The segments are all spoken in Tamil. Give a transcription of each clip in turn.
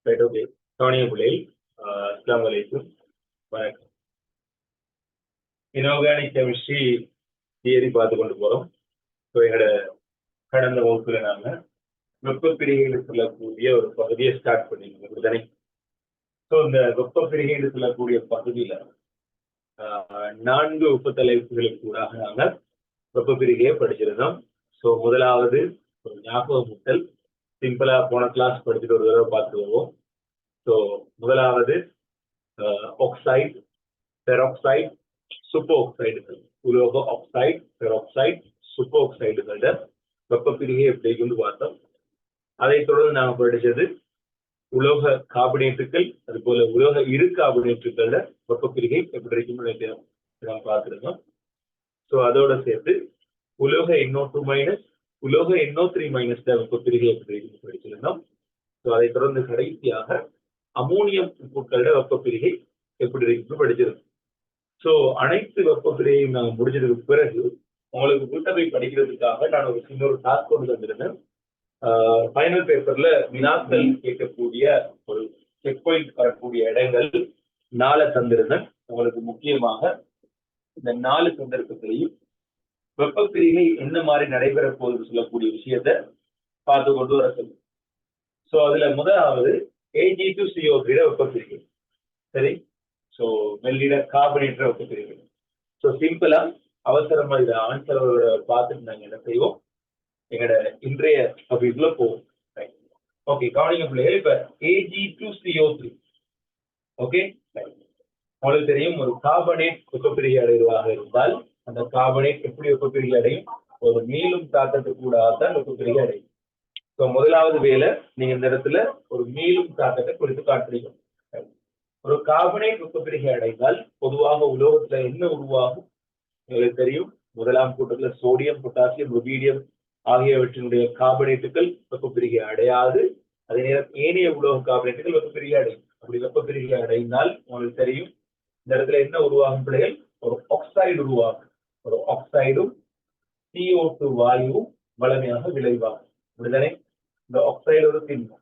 ரைட் ஓகே கவனிய பிள்ளைகள் அஸ்ஸலாமு அலைக்கும் வணக்கம். இன்ஆர்கானிக் கெமிஸ்ட்ரி தியரி பார்த்து கொண்டு போறோம். ஸோ எங்களோட கடந்த வகுப்புல நாங்க வெப்ப பிரிகைன்னு சொல்லக்கூடிய ஒரு பகுதியை ஸ்டார்ட் பண்ணிருக்கோம் அப்படித்தானே. ஸோ இந்த வெப்ப பிரிகைன்னு சொல்லக்கூடிய பகுதியில 4 உப்பு தலைப்புகளுக்கு கூடாக நாங்கள் வெப்ப பிரிகையை படிச்சிருந்தோம். ஸோ முதலாவது ஒரு ஞாபகமூட்டல், சிம்பிளா போன கிளாஸ் படிச்சுட்டு ஒரு தடவை பார்த்து வருவோம். ஸோ முதலாவது ஆக்சைடு, பெராக்சைடு, சூப்பர் ஆக்சைடுகள், உலோக ஆக்சைடு, பெராக்சைடு, சூப்பர் ஆக்சைடுகளோட வெப்ப பிரிகை எப்படி இருக்குன்னு பார்த்தோம். அதைத் தொடர்ந்து நாங்கள் படிச்சது உலோக கார்பனேட்டுகள், அது போல உலோக இரு கார்பனேட்டுகளோட வெப்ப பிரிகை எப்படி இருக்குன்னு நாம் பார்த்துருந்தோம். ஸோ அதோட சேர்த்து உலோக NO2 மைனஸ், உலோக NO3 மைனஸ் வெப்ப பிரிகை எப்படி இருக்குன்னு படிச்சிருந்தோம். ஸோ அதை தொடர்ந்து கடைசியாக அமோனியம் உப்புக்களோட வெப்ப பிரிகை எப்படி இருக்குன்னு படிச்சிருந்தோம். ஸோ அனைத்து வெப்ப பிரிகையும் நாங்கள் முடிஞ்சதுக்கு பிறகு உங்களுக்கு வீட்டை படிக்கிறதுக்காக நான் ஒரு சின்ன ஒரு டாஸ்க் கொண்டு வந்திருந்தேன். ஃபைனல் பேப்பர்ல வினாக்கள் கேட்கக்கூடிய ஒரு செக் பாயிண்ட் வரக்கூடிய இடங்கள் 4 தந்திருந்தேன். உங்களுக்கு முக்கியமாக இந்த 4 சந்தர்ப்பத்திலையும் வெப்ப பிரிகை என்ன மாதிரி நடைபெற போகுது சொல்லக்கூடிய விஷயத்த பார்த்து கொண்டு வர சொல்லு. ஸோ அதுல முதலாவது Ag2CO3 வெப்ப பிரிகை. சரி, ஸோ வெள்ளிட கார்பனேட்டர் வெப்ப பிரிகை. ஸோ சிம்பிளா அவசரமா இதை ஆன்சரோட பார்த்துட்டு நாங்கள் என்ன செய்வோம், எங்களோட இன்றைய டாபிக்ல போவோம். ஓகே கவனிங்க பிள்ளைகள். இப்ப Ag2CO3 ஓகே, உங்களுக்கு தெரியும் ஒரு கார்பனேட் வெப்பப்பிரிகை அடைவதாக இருந்தால் அந்த கார்பனேட் எப்படி வெப்பப்பிரிகை அடையும், ஒரு மீளும் தாக்கத்துக்கு கூட தான் வெப்பப்பிரிகை அடையும். ஸோ முதலாவது வேலை நீங்க இந்த இடத்துல ஒரு மீளும் தாக்கத்தை குறித்து காட்டுறீங்க. ஒரு கார்பனேட் வெப்பப்பிரிகை அடைந்தால் பொதுவாக உலோகத்துல என்ன உருவாகும் உங்களுக்கு தெரியும். முதலாம் கூட்டத்துல சோடியம், பொட்டாசியம், ருபீடியம் ஆகியவற்றினுடைய கார்பனேட்டுகள் வெப்பப்பிரிகை அடையாது. அதே நேரம் ஏனைய உலோக கார்பனேட்டுகள் வெப்பப்பிரிகை அடையும். அப்படி வெப்பப்பிரிகை அடைந்தால் உங்களுக்கு தெரியும் இந்த இடத்துல என்ன உருவாகும் பிள்ளைகள், ஒரு ஆக்சைடு உருவாகும். ஒரு ஆக்சைடும் CO2 வாயுவும் வளமையாக விளைவாகும். அப்படிதானே, இந்த ஆக்சைடு ஒரு திண்மம்.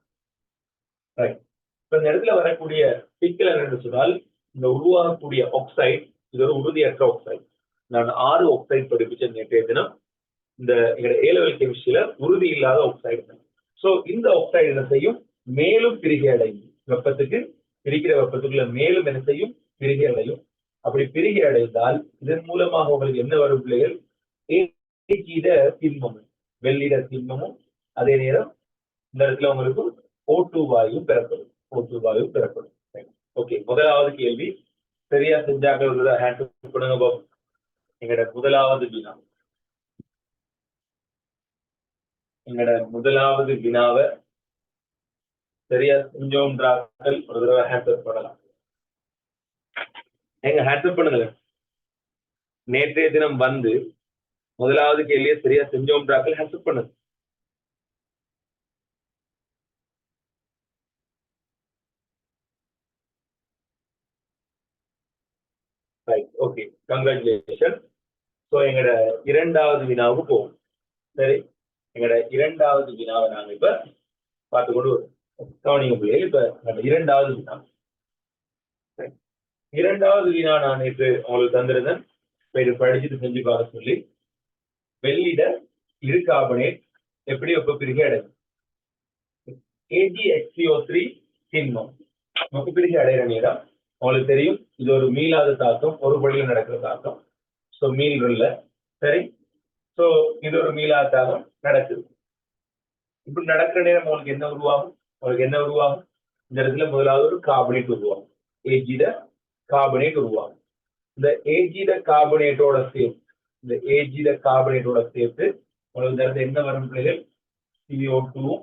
ரைட். இப்ப இந்த இடத்துல வரக்கூடிய சிக்கல் என்னன்னு சொன்னால், இந்த உருவாகக்கூடிய ஆக்சைடு இது ஒரு உறுதியற்ற ஆக்சைடு. நான் 6 ஆக்சைடு படிப்பிச்சேன் நேற்றைய தினம். இந்த எங்களோட A-level கெமிஸ்ட்ரியில உறுதி இல்லாத ஆக்சைடு. ஸோ இந்த ஆக்சைடு என்ன செய்யும், மேலும் பிரிகை அடையும். வெப்பத்துக்கு பிரிக்கிற வெப்பத்துக்குள்ள மேலும் என்ன செய்யும், பிரிகை அடையும். அப்படி பிரிகை அடைந்தால் இதன் மூலமாக உங்களுக்கு என்ன வரும் பிள்ளைகள், ஏகிட திண்மமும் வெள்ளிட திண்மமும், அதே நேரம் இந்த இடத்துல உங்களுக்கு O2 வாயு பெறப்படும். O2 வாயு பெறப்படும். ஓகே, முதலாவது கேள்வி சரியா செஞ்சாங்க ஹேண்ட் பண்ணுங்க பாபு. எங்களோட முதலாவது வினா, எங்களோட முதலாவது வினாவை சரியா செஞ்சோம்ன்றார்கள் ஒரு தடவை ஹேண்ட் பண்ணலாம். எங்க ஹேண்ட் பண்ணுங்க. நேற்றைய தினம் வந்து முதலாவது கேள்வியை சரியா செஞ்சோம்ன்றார்கள் ஹேண்ட் பண்ணுங்க. Right okay, congratulation. ஸோ எங்களோட இரண்டாவது வினாவுக்கு போவோம். சரி, எங்களோட இரண்டாவது வினாவை நாங்க இப்ப பார்த்துக்கொண்டு வரோம். கவனிங்க பிள்ளைகள். இப்ப நம்ம இரண்டாவது வினா, இரண்டாவது வினா நான் நேற்று உங்களுக்கு தந்திருந்தேன். இப்ப இது படிச்சுட்டு செஞ்சு பார்க்க சொல்லி, வெள்ளிட இரு கார்பனேட் எப்படி வெப்பப்பிரிகை அடையும். AgHCO3 திண்மம் வெப்பப்பிரிகை அடைகிற நேரம் உங்களுக்கு தெரியும் இது ஒரு மீளாத தாக்கம், ஒரு படியில் நடக்கிற தாக்கம். ஸோ மீள்கள்ல சரி, ஸோ இது ஒரு மீளாத தாக்கம் நடக்குது. இப்படி நடக்கிற நேரம் உங்களுக்கு என்ன உருவாகும், உங்களுக்கு என்ன உருவாகும், இந்த இடத்துல முதலாவது ஒரு கார்பனேட் உருவாகும். ஏஜிட கார்பனேட் உருவாகும். இந்த ஏஜிட கார்பனேட்டோட சேர்த்து, இந்த ஏஜிட கார்பனேட்டோட சேர்த்து உங்களுக்கு இந்த இடத்துல என்ன வரும் பிள்ளைகள், CO2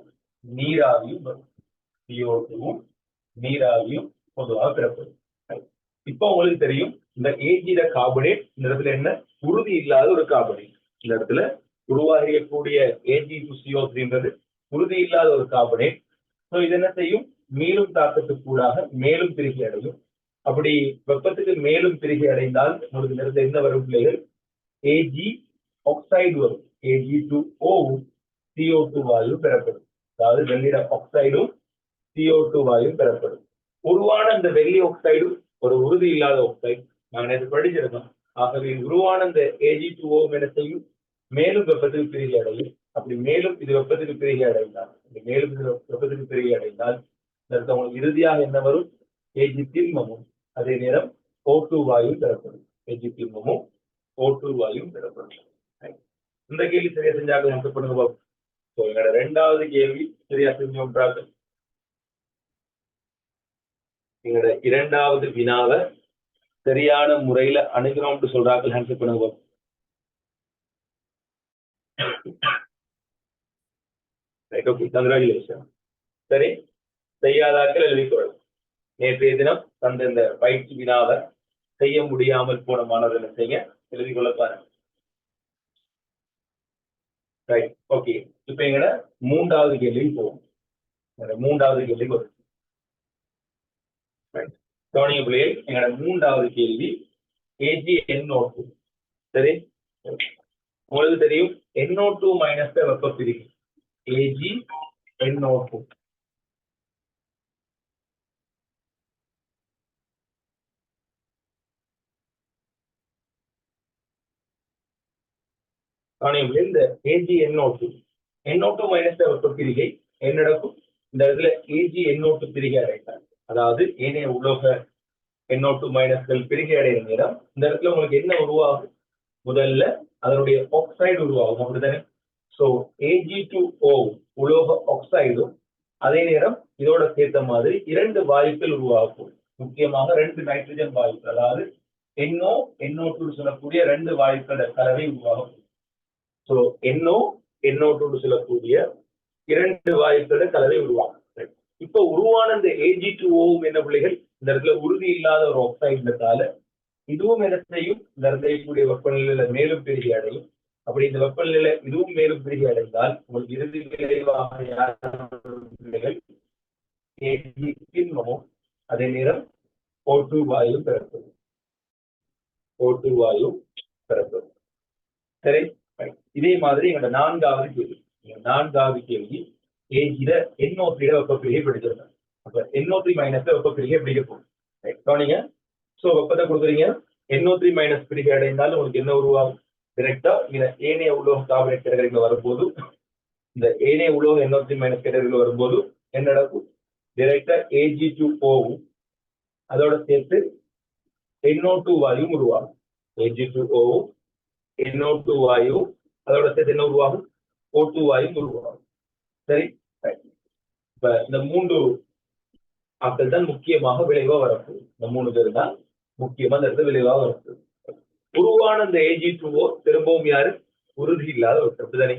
நீராவியும் வரும். CO2 நீராவியும் பொதுவாக பெறப்படும். இப்போ உங்களுக்கு தெரியும் இந்த ஏஜிட கார்பனேட் இந்த இடத்துல என்ன, உறுதி இல்லாத ஒரு கார்பனேட். இந்த இடத்துல உருவாகக்கூடிய Ag2CO3 உறுதி இல்லாத ஒரு கார்பனேட். ஸோ இது என்ன செய்யும், மேலும் தாக்கத்துக்கு கூடாக மேலும் பிரிகை அடையும். அப்படி வெப்பத்துக்கு மேலும் பிரிகை அடைந்தால் உங்களுக்கு இந்த இடத்துல என்ன வரும் பிள்ளைகள், Ag ஆக்சைடு வரும். Ag2O CO2 வாயு பெறப்படும். அதாவது வெள்ளிட ஆக்சைடும் CO2 வாயு பெறப்படும். உருவான இந்த வெள்ளி ஆக்சைடு ஒரு உறுதி இல்லாத ஆக்சைடு, நாங்கள் நேற்று படிச்சிருந்தோம். ஆகவே உருவான இந்த Ag2O என்ன செய்யும், மேலும் வெப்பத்துக்கு பிரிகை அடையும். அப்படி மேலும் இது வெப்பத்துக்கு பிரிகை அடைந்தால், மேலும் இது வெப்பத்துக்கு பிரிகை அடைந்தால் உங்களுக்கு இறுதியாக என்ன வரும், Ag திண்மமும் அதே நேரம் O2 வாயு பெறப்படும். Ag திண்மமும் O2 வாயு பெறப்படும். இந்த கேள்வி சரியா செஞ்சாங்க ஆன்சர் பண்ணுங்க. எங்களோட இரண்டாவது கேள்வி சரியா செஞ்சோம்ன்றாங்க. எங்களோட இரண்டாவது வினாவை சரியான முறையில அணுகிறோம்னு சொல்றாங்க. ஆன்சர் பண்ணுங்க. கங்க்ராச்சுலேஷன். சரி, செய்யாதாக்கள் எழுதிக்கொள்ளும். நேற்றைய தினம் தந்த இந்த பயிற்சி வினாவை செய்ய முடியாமல் போன மாணவர்களை செய்ய எழுதி கொள்ள பாருங்க. Right, okay. இப்ப எங்கட மூன்றாவது கேள்வி போகும். மூன்றாவது கேள்வி வரும். கவனிங்க பிள்ளைகள், எங்கட மூன்றாவது கேள்வி AgNO2. சரி, உங்களுக்கு தெரியும் NO2 மைனஸ் வெப்ப பிரிகை AgNO2. இந்த AgNO2 மைனஸ் வெப்ப பிரிகை என்ன நடக்கும், இந்த இடத்துல AgNO2 பிரிகை அடைந்தால், அதாவது ஏனைய உலோக NO2 மைனஸ்கள் பிரிகை அடைகிற நேரம் இந்த இடத்துல உங்களுக்கு என்ன உருவாகும், முதல்ல அதனுடைய ஆக்சைடு உருவாகும். அப்படித்தானே? சோ Ag2O உலோக ஆக்சைடும் அதே நேரம் இதோட சேர்த்த மாதிரி இரண்டு வாயுக்கள் உருவாகும். முக்கியமாக ரெண்டு நைட்ரஜன் வாயுக்கள், அதாவது NO NO2 சொல்லக்கூடிய ரெண்டு வாயுக்களோட கலவை உருவாகும். சோ NO சொல்லக்கூடிய இரண்டு வாயுக்களோட கலவை உருவாகும். இப்ப உருவான இந்த Ag2O என்ன பிள்ளைகள், இந்த இடத்துல உறுதி இல்லாத ஒரு ஆக்சைடுனால இதுவும் என்ன செய்யும், இந்த இடத்துல கூடிய வெப்பநிலையில மேலும் பெருகி அடையும். அப்படி இந்த வெப்பநிலையில இதுவும் மேலும் பெருகி அடைந்தால் உங்களுக்கு இறுதி விளைவாக அதே நேரம் O2 வாயு பெறப்படும். O2 வாயு பெறப்படும். சரி, இதே மாதிரி எங்களோட நான்காவது கேள்வி NO3 வெப்ப பிரிகை பிடிச்சிருந்தேன். அப்ப NO3 மைனஸ் வெப்ப பிரிகை பிடிக்க போகும். கவனிங்க, சோ வெப்பத்தை கொடுக்குறீங்க, NO3 மைனஸ் பிரிகை அடைந்தாலும் உங்களுக்கு என்ன உருவாகும், டைரக்டா இந்த ஏனைய உலோக கார்பனேட் கேட்டகரியில் வரும்போது, இந்த ஏனைய உலோக NO3 மைனஸ் கேட்டகரியில் வரும்போது என்ன நடக்கும், டைரக்டா Ag2O அதோட சேர்த்து NO2 வாயும் உருவாகும். Ag2O NO2 வாயு அதோட சேர்த்து என்ன உருவாகும், O2 வாயும் உருவாகும். சரி, இப்ப இந்த மூன்று ஆட்கள் தான் முக்கியமாக விளைவா வரப்போகுது. இந்த மூணு பேர் தான் முக்கியமா இந்த இடத்துல விளைவா வரப்போகுது. உருவான இந்த Ag2O திரும்பவும் யாரு, உறுதி இல்லாத ஒரு அப்படிதானே.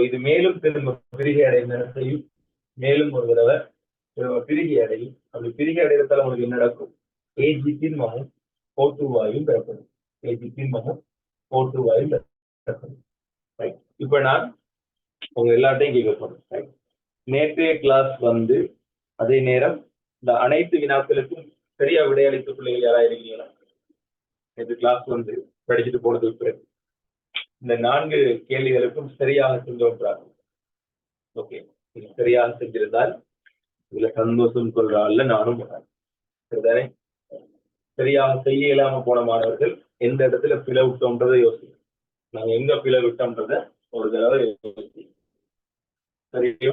இது மேலும் திரும்ப பிரிகை அடைந்த செய்யும், மேலும் ஒரு தடவை பிரிகை அடையும். அப்படி பிரிகை அடைகிறதால உங்களுக்கு என்ன நடக்கும், Ag திண்மமும் O2 வாயும் பெறப்படும். Ag திண்மமும் O2 வாயும் பெறப்படும். இப்ப நான் உங்க எல்லாத்தையும் கேட்க போறேன். நேற்றைய கிளாஸ் வந்து அதே நேரம் இந்த அனைத்து வினாக்களுக்கும் சரியா விடையளித்த பிள்ளைகள் யாரா இருக்கீங்களா? நேற்று கிளாஸ் வந்து படிச்சுட்டு போனதுக்கு பிறகு இந்த 4 கேள்விகளுக்கும் சரியாக செஞ்சோன்றாங்க. ஓகே, சரியாக செஞ்சிருந்தால் இதுல சந்தோஷம் கொள்ற ஆள்ல நானும் சரிதானே. சரியாக செய்ய இயலாம போன மாணவர்கள் எந்த இடத்துல பிழை விட்டோம்ன்றதை யோசிக்கும். நாங்க எங்க பிழை விட்டோம்ன்றத ஒரு தடவை யோசிக்கும். சரியோ?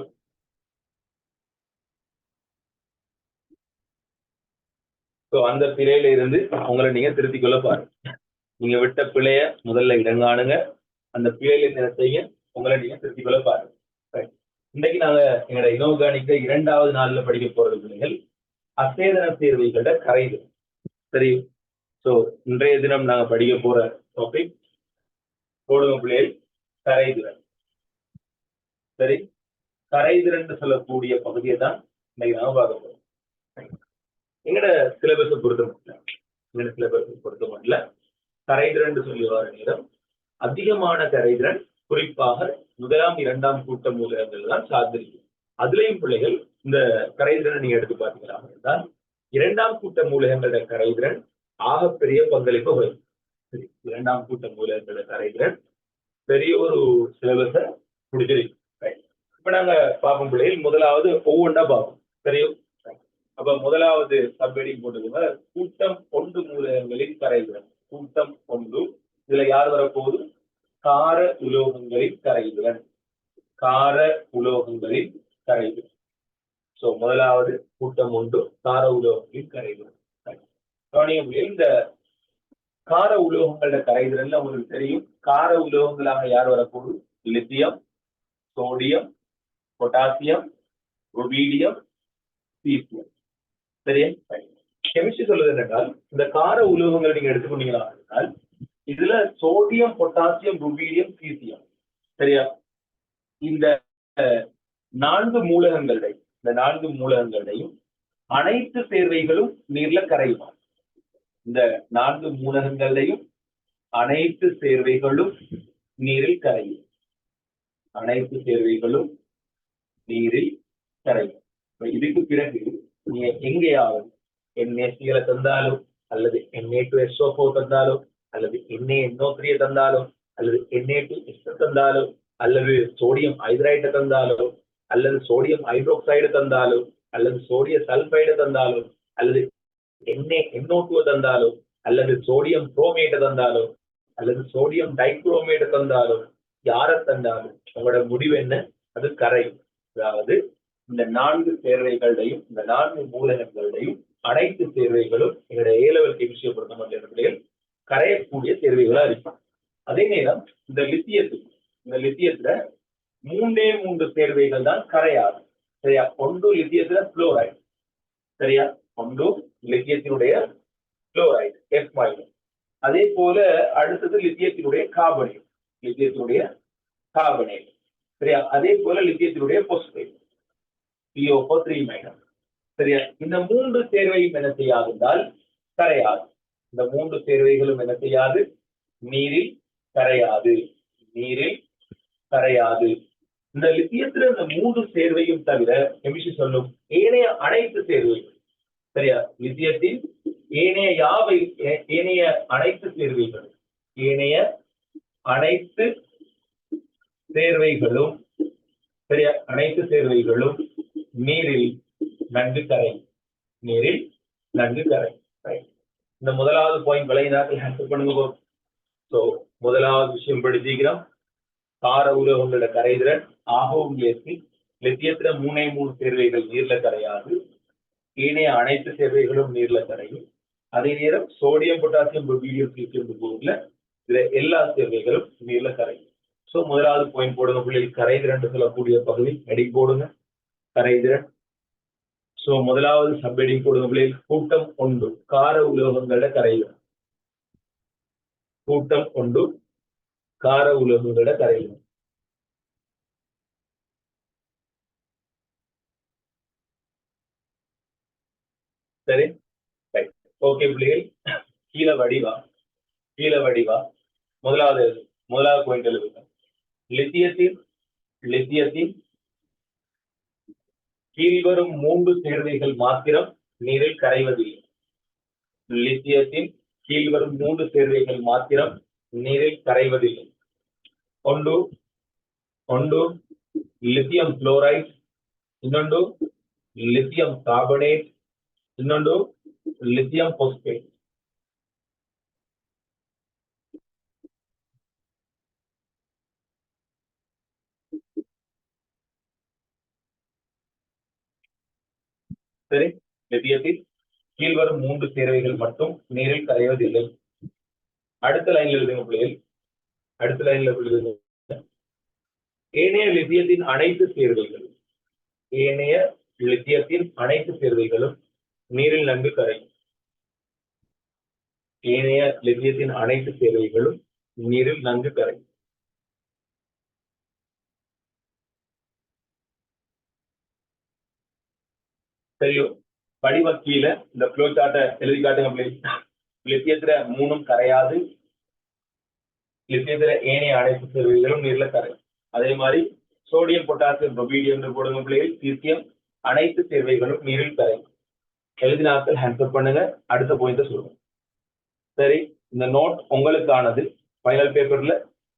அந்த பிழையில இருந்து உங்களை நீங்க திருத்திக் கொள்ள பாருங்க. நீங்க விட்ட பிழைய முதல்ல இடங்காணுங்க, அந்த பிழையில என்ன செய்ய உங்களை நீங்க திருத்திக் கொள்ள பாருங்க. இன்னைக்கு நாங்க எங்களோட இனோர்கானிக்க 2வது நாள்ல படிக்க போறது பிள்ளைகள் அசேதன சேர்வைகளோட கரைதிறன். சரி, சோ இன்றைய தினம் நாங்க படிக்க போற டாபிக் போடுங்க பிள்ளைகள், கரைதிறன். சரி, கரைதிறன் சொல்லக்கூடிய பகுதியை தான் இன்னைக்கு நாங்க பார்க்க போறோம். எங்கட சிலபஸை பொறுத்த மட்டும் கரைதிறன் சொல்லி வர நேரம் அதிகமான கரைதிறன் குறிப்பாக 1ஆம் 2ஆம் கூட்ட மூலகங்கள் தான் சார்ந்திருக்கு. அதுலயும் பிள்ளைகள் இந்த கரைதிறனை நீங்க எடுத்து பார்த்தீங்கன்னா 2ஆம் கூட்ட மூலகங்களோட கரைதிறன் ஆகப்பெரிய பங்களிப்பு வரும். 2ஆம் கூட்ட மூலகங்களோட கரைதிறன் பெரிய ஒரு சிலபஸை முடிஞ்சிருக்கு. இப்ப நாங்க பார்க்கும் பிள்ளைகள் முதலாவது ஒவ்வொன்றா பார்ப்போம். தெரியும். அப்ப முதலாவது சப்ஹெடிங் போட்டுக்கோங்க, கூட்டம் ஒன்று மூலகங்களின் கரைதிறன். கூட்டம் ஒன்று, இதுல யார் வரப்போகுது? கார உலோகங்களின் கரைதிறன். கார உலோகங்களின் கரைதிறன். சோ முதலாவது கூட்டம் ஒன்று கார உலோகங்களின் கரைதிறன். இந்த கார உலோகங்களோட கரைதிறன் உங்களுக்கு தெரியும். கார உலோகங்களாக யார் வரப்போகுது? Lithium, sodium, potassium, rubidium, caesium. சரியா? கெமிஸ்ட்ரி சொல்வது என்னென்றால், இந்த கார உலோகங்களை நீங்க எடுத்துக்கொண்டீங்களா என்றால், இதுல சோடியம், பொட்டாசியம், ருபீடியம், சீசியம். சரியா? இந்த 4 மூலகங்களையும் அனைத்து சேர்வைகளும் நீர்ல கரையுமா? இந்த 4 மூலகங்களையும் அனைத்து சேர்வைகளும் நீரில் கரையும். அனைத்து சேர்வைகளும் நீரில் கரையும். இதுக்கு பிறகு நீங்க எங்கேயாவது NaCl தந்தாலும், அல்லது Na2SO4 தந்தாலும், அல்லது NaNO3 தந்தாலும், அல்லது Na2Ester தந்தாலும், அல்லது சோடியம் ஹைட்ரைடு தந்தாலும், அல்லது சோடியம் ஹைட்ரோக்சைடு தந்தாலும், அல்லது சோடிய சல்பைடு தந்தாலும், அல்லது NaNO2 தந்தாலும், அல்லது சோடியம் குரோமேட் தந்தாலும், அல்லது சோடியம் டைகுரோமேட் தந்தாலும், யார தந்தாலும் உங்களோட முடிவு என்ன? அது கரையும். அதாவது இந்த 4 சேர்வைகளையும், இந்த 4 மூலகங்களையும் அனைத்து சேர்வைகளும் எங்களுடைய A-level கெமிஸ்ட்ரியை பொறுத்த மட்டும் கரையக்கூடிய சேர்வைகளா இருக்கும். அதே நேரம் இந்த லித்தியத்துல 3 சேர்வைகள் தான் கரையாது. சரியா? ஒன்று லித்தியத்துல புளோரைடு. சரியா? ஒன்று லித்தியத்தினுடைய புளோரைடு F-. அதே போல அடுத்தது லித்தியத்தினுடைய கார்பனேட். சரியா? அதே போல லித்தியத்தினுடைய பாஸ்பேட் PO4 3-. சரியா? இந்த 3 சேர்வையும் என்ன செய்யாதுன்றால் கரையாது. இந்த 3 சேர்வைகளும் என்ன செய்யாது? நீரில் கரையாது. இந்த லித்தியத்துல இந்த 3 சேர்வையும் தவிர கெமிஸ்ட்ரி சொல்லும் ஏனைய அனைத்து சேர்வைகள். சரியா? லித்தியத்தின் ஏனைய அனைத்து சேர்வைகளும் சரியா? அனைத்து சேர்வைகளும் நீரில் நன்கு கரையும். இந்த முதலாவது பாயிண்ட் விளையினாக்கள் ஹேண்டில் பண்ணுங்க. சோ முதலாவது விஷயம் படிச்சிக்கிறோம், கார உலோகங்களோட கரைதிறன் ஆகவும் லித்தியத்துல 3 சேர்வைகள் நீர்ல கரையாது. ஏனைய அனைத்து சேர்வைகளும் நீர்ல கரையும். அதே நேரம் சோடியம், பொட்டாசியம், ருபீடியம், சீசியம் போர்ல இதுல எல்லா சேர்வைகளும் நீர்ல கரையும். சோ முதலாவது பாயிண்ட் போடுங்க பிள்ளைகள், கரைதிறன் சொல்லக்கூடிய பகுதி ஹெடிங் போடுங்க, கரைதிறன். சோ முதலாவது சப்ஹெடிங் போடுங்க பிள்ளைகள், கூட்டம் ஒன்று கார உலோகங்களோட கரைதிறன். கூட்டம் ஒன்று கார உலோகங்களோட கரைதிறன். சரி, ஓகே பிள்ளைகள், கீழே வடிவா முதலாவது பாயிண்ட் எழுதுங்க. லித்தியத்தின் கீழ்வரும் 3 சேர்வைகள் மாத்திரம் நீரில் கரைவதில்லை. லித்தியத்தின் கீழ்வரும் 3 சேர்வைகள் மாத்திரம் நீரில் கரைவதில்லை. ஒன்று லித்தியம் குளோரைட், இன்னொன்று லித்தியம் கார்பனேட், இன்னொன்று லித்தியம் பாஸ்பேட். சரி, லித்தியத்தில் கீழ்வரும் 3 சேர்வைகள் மட்டும் நீரில் கரைவதில்லை. அடுத்த லைன்ல எழுதுங்க பிள்ளைகள், ஏனைய லித்தியத்தின் அனைத்து சேர்வைகளும் நீரில் நன்கு கரையும். ஏனைய லித்தியத்தின் அனைத்து சேர்வைகளும் நீரில் நன்கு கரையும். சரியோ? படிவ கீழே இந்த ஃப்ளோ சார்ட்டை எழுதி காட்டுங்க. லித்தியத்துல 3 கரையாது. லித்தியத்துல ஏனைய அனைத்து சேர்வைகளும் நீர்ல கரையும். அதே மாதிரி சோடியம், பொட்டாசியம், ருபீடியம் போடுங்க பிள்ளைகள், சீசியம் அனைத்து சேர்வைகளும் நீரில் கரையும். எழுதினாக்கள் ஹேண்ட்அப் பண்ணுங்க. அடுத்த பாயிண்ட் சொல்லுங்க. சரி, இந்த நோட் உங்களுக்கானது. ஃபைனல் பேப்பர்ல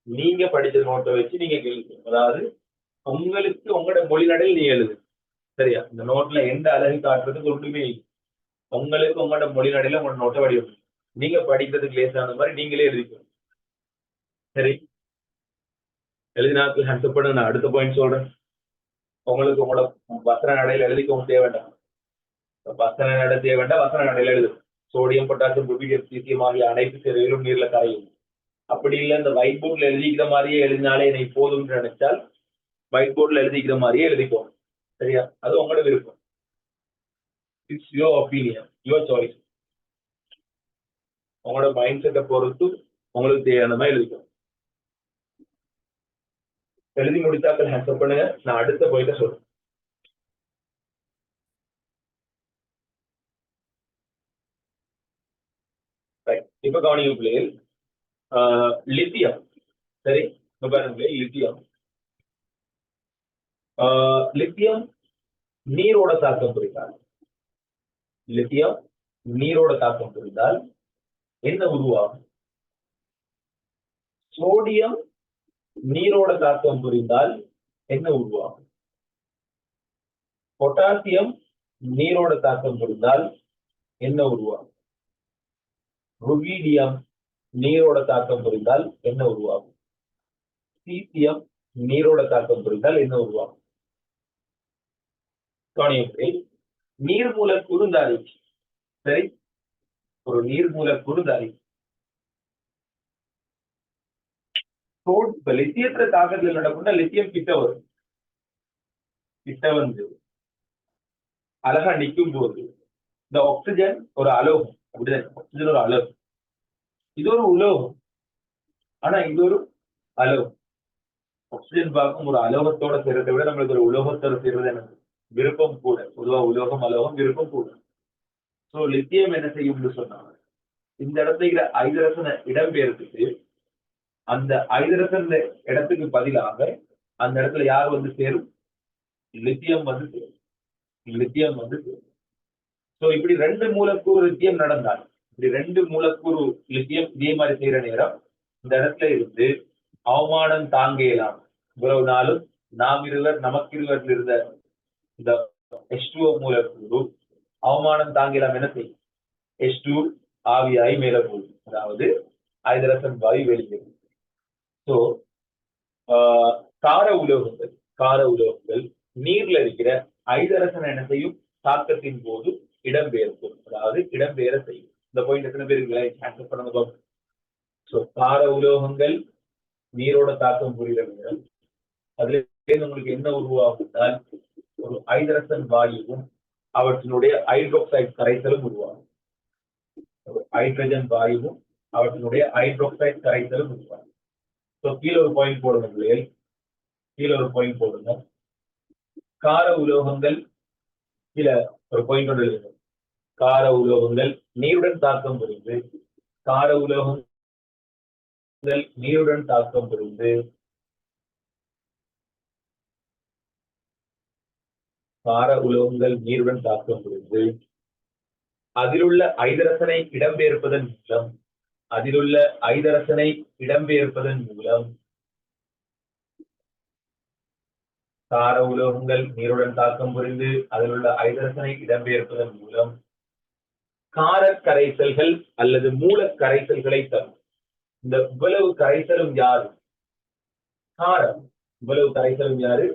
நீங்க படிச்ச நோட்டை வச்சு நீங்க கேள்வி, அதாவது உங்களுக்கு உங்களோட மொழி நடையில் நீங்க எழுது. சரியா? இந்த நோட்ல எந்த அழகு காட்டுறதுக்கு ஒன்றுமே இல்லை. உங்களுக்கு உங்களோட மொழி நடையில உங்களோட நோட்டை வடிவம் நீங்க படிக்கிறதுக்கு லேசான மாதிரி நீங்களே எழுதிக்கணும். சரி, எழுதினாக்கு ஹேண்ட் நான் அடுத்த பாயிண்ட் சொல்றேன். உங்களுக்கு உங்களோட வசன நடையில எழுதிக்கவும் தேவை வேண்டாம். வசன நடை தேவை வேண்டாம், வசன நடையில எழுது. சோடியம், பொட்டாசியம், ருபிடியம், சீசியம் ஆகிய அனைத்து சேர்வைகளும் நீர்ல கரையும். அப்படி இல்லை இந்த ஒயிட் போர்ட்ல எழுதிக்கிற மாதிரியே எழுதினாலே என்னை போதும்னு நினைச்சால் ஒயிட் போர்ட்ல எழுதிக்கிற மாதிரியே எழுதிப்போம். சரியா? அது உங்களோட விருப்பம். It's your opinion, your choice. உங்களோட மைண்ட் செட்டை பொறுத்து உங்களுக்கு தேவையான மாதிரி எழுதிக்கும். எழுதி முடித்தாக்கள் ஹேண்ட்ஸ் பண்ணுங்க. நான் அடுத்த போயிட்ட சொல்றேன். இப்ப கவனிங்க பிள்ளைகள், லித்தியம். சரி, இப்ப பாருங்க லித்தியம். லித்தியம் நீரோட தாக்கம் புரிந்தால், லித்தியம் நீரோட தாக்கம் புரிந்தால் என்ன உருவாகும்? சோடியம் நீரோட தாக்கம் புரிந்தால் என்ன உருவாகும்? பொட்டாசியம் நீரோட தாக்கம் புரிந்தால் என்ன உருவாகும்? ருபீடியம் நீரோட தாக்கம் புரிந்தால் என்ன உருவாகும்? சீசியம் நீரோட தாக்கம் புரிந்தால் என்ன உருவாகும்? நீர்மூல குறுந்தாரி. சரி, ஒரு நீர்மூல குறுந்தாரி லித்தியத்துல தாக்கத்தில் நடக்கும்னா லித்தியம் கிட்ட வரும். கிட்ட வந்து அழகா நிற்கும் போது இந்த ஆக்சிஜன் ஒரு அலோகம். அப்படிதான், ஆக்சிஜன் ஒரு அலோகம். இது ஒரு உலோகம், ஆனா இது ஒரு அலோகம். ஆக்சிஜன் பார்க்கும் ஒரு அலோகத்தோட சேர்றதை விட நம்மளுக்கு ஒரு உலோகத்தோட சேர்றது எனக்கு விருப்பம் கூட. பொதுவா உலோகம் அலோகம் விருப்பம் கூட. சோ லித்தியம் என்ன செய்யும்னு சொன்னாங்க, இந்த இடத்துல ஐதரசனை இடம்பெயர்த்துட்டு அந்த ஐதரசன் இடத்துக்கு பதிலாக அந்த இடத்துல யார் வந்து சேரும்? லித்தியம் வந்து சேரும். லித்தியம் வந்து சேரும். சோ இப்படி ரெண்டு மூலக்கூறு லித்தியம் நடந்தால், இப்படி ரெண்டு மூலக்கூறு லித்தியம் இதே மாதிரி செய்யற நேரம் இந்த இடத்துல இருந்து அவமானம் தாங்கலாம். இவ்வளவு நாளும் நாம் இருவர் நமக்கிருவர் இருந்த இந்த H2O மூலக்கூறு அவமானம் தாங்கலாம். என்ன செய்யும்? H2 ஆவியாய் மேல போகுது, அதாவது ஐதரசன் வாயு வெளியேறும். சோ கார உலோகங்கள் நீர்ல இருக்கிற ஐதரசன் என்ன செய்யும்? தாக்கத்தின் போது இடம்பெயர்க்கும், அதாவது இடம்பெயர செய்யும். இந்த பாயிண்ட் எத்தனை பேருக்கு பண்ணுங்க. சோ கார உலோகங்கள் நீரோட தாக்கம் புரிகிறது. அதுல உங்களுக்கு என்ன உருவாகும்னால் ஒரு ஐதரசன் வாயுவும் அவற்றினுடைய ஹைட்ரோக்சைடு கரைசலும் உருவாகும். ஹைட்ரஜன் வாயுவும் அவற்றினுடைய ஹைட்ரோக்சைடு கரைசலும் உருவாகும். சோ கீழே ஒரு பாயிண்ட் போடுங்க பிள்ளைகள், கீழே ஒரு பாயிண்ட் போடுங்க. கார உலோகங்கள் கீழே ஒரு பாயிண்ட் ஒன்று எழுதுங்க. கார உலோகங்கள் நீருடன் தாக்கம் புரிந்து, கார உலோகங்கள் நீருடன் தாக்கம் புரிந்து கார உலோகங்கள் நீருடன் தாக்கம் புரிந்து அதிலுள்ள ஐதரசனை இடம்பெயர்ப்பதன் மூலம், அதிலுள்ள ஐதரசனை இடம்பெயர்ப்பதன் மூலம் கார உலோகங்கள் நீருடன் தாக்கம் புரிந்து அதில் உள்ள ஐதரசனை இடம்பெயர்ப்பதன் மூலம் கார கரைசல்கள் அல்லது மூல கரைசல்களை தரும். இந்த இவ்வளவு கரைசலும் யாரு? காரம். இவ்வளவு கரைசலும் யாரு?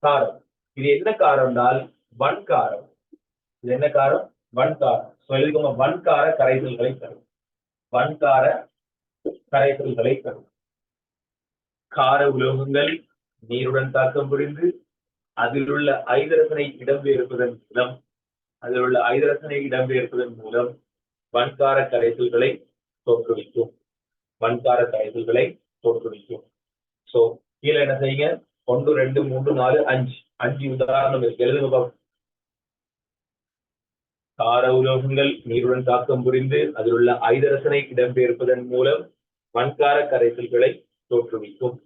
காரம். இது என்ன காரம்னால் வன்காரம். இது என்ன காரம்? வன்காரம். சொல்லிக்கோங்க, வன்கார கரைசல்களை தரும். வன்கார கரைசல்களை தரும். கார உலோகங்கள் நீருடன் தாக்கம் புரிந்து அதில் உள்ள ஐதரசனை இடம்பெயர்ப்பதன் மூலம், அதில் உள்ள ஐதரசனை இடம்பெயர்ப்பதன் மூலம் வன்கார கரைசல்களை தோற்றுவிக்கும். வன்கார கரைசல்களை தோற்றுவிக்கும். சோ கீழே என்ன செய்யுங்க? 1 2 3 4 5 உதாரணம் எழுதுங்க. கார உலோகங்கள் நீருடன் தாக்கம் புரிந்து அதில் உள்ள ஐதரசனை இடம்பெயர்ப்பதன் மூலம் வன்கார கரைசல்களை தோற்றுவிக்கும்.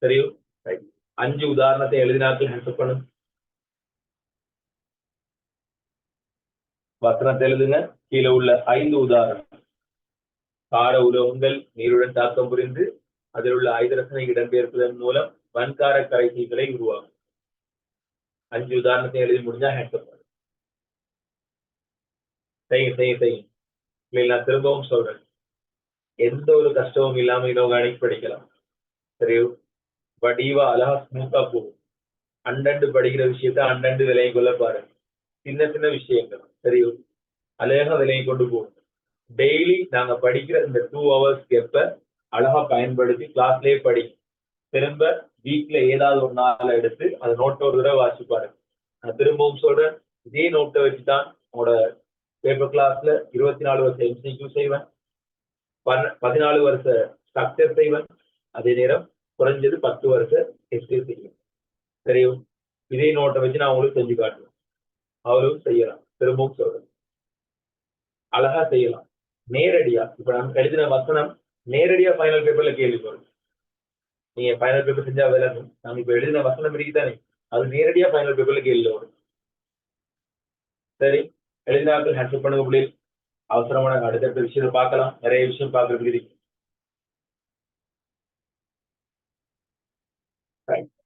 சரியோ? 5 உதாரணத்தை எழுதினாக்கள் ஹெல்ப் பண்ணும். வசனத்தை எழுதுங்க. கீழே உள்ள 5 உதாரணம். கார உலோகங்கள் நீருடன் தாக்கம் புரிந்து அதில் உள்ள ஐதரசனை இடம்பெயர்ப்பதன் மூலம் வன்கார கரைசல்களை உருவாகும். 5 உதாரணத்தை எழுதி முடிஞ்சா ஹேண்ட்அப் செய்யும். நான் திரும்பவும் சொல்றேன், எந்த ஒரு கஷ்டமும் இல்லாம இனோர்கானிக் படிக்கலாம். சரியோ? வடிவா அழகா ஸ்மூத்தா போகும். அண்டண்டு படிக்கிற விஷயத்த அண்டண்டு விலையை கொள்ள பாருங்க. சின்ன சின்ன விஷயங்கள் சரியோ, அழகா விலையை கொண்டு போகும். டெய்லி நாங்க படிக்கிற இந்த 2 hours எப்ப அழகா பயன்படுத்தி கிளாஸ்லயே படி. திரும்ப வீக்ல ஏதாவது ஒரு நாள் எடுத்து அந்த நோட்டை ஒரு தடவை வாசிச்சு பாருங்க. நான் திரும்பவும் சொல்றேன், இதே நோட்டை வச்சுதான் உங்களோட பேப்பர் கிளாஸ்ல 24 வருஷம் எம்சிக்யூ செய்வேன், 14 வருஷ ஸ்ட்ரக்சர் செய்வேன், அதே நேரம் குறைஞ்சது 10 வருஷம் எஸ்டே செய்வேன். சரியோ? இதே நோட்டை வச்சு நான் உங்களுக்கு செஞ்சு காட்டுவேன். அவரும் செய்யலாம். திரும்பவும் சொல்றேன், அழகா செய்யலாம். நேரடியா இப்ப நம்ம எழுதின வசனம் நேரடியா ஃபைனல் பேப்பர்ல கேள்வி வரும். நீங்க ஃபைனல் பேப்பர் செஞ்சா விளங்கும். நாங்க இப்ப எழுதின வசனம் இருக்குதானே, அது நேரடியா ஃபைனல் பேப்பர்ல கேள்வி வரும். சரி, எழுதினாக்கள் ஹேண்ட்ல் பண்ணுங்க பிள்ளைகள். அவசரமான அடுத்தடுத்த விஷயத்தை பார்க்கலாம். நிறைய விஷயம் பார்க்கறதுக்கு இருக்கு.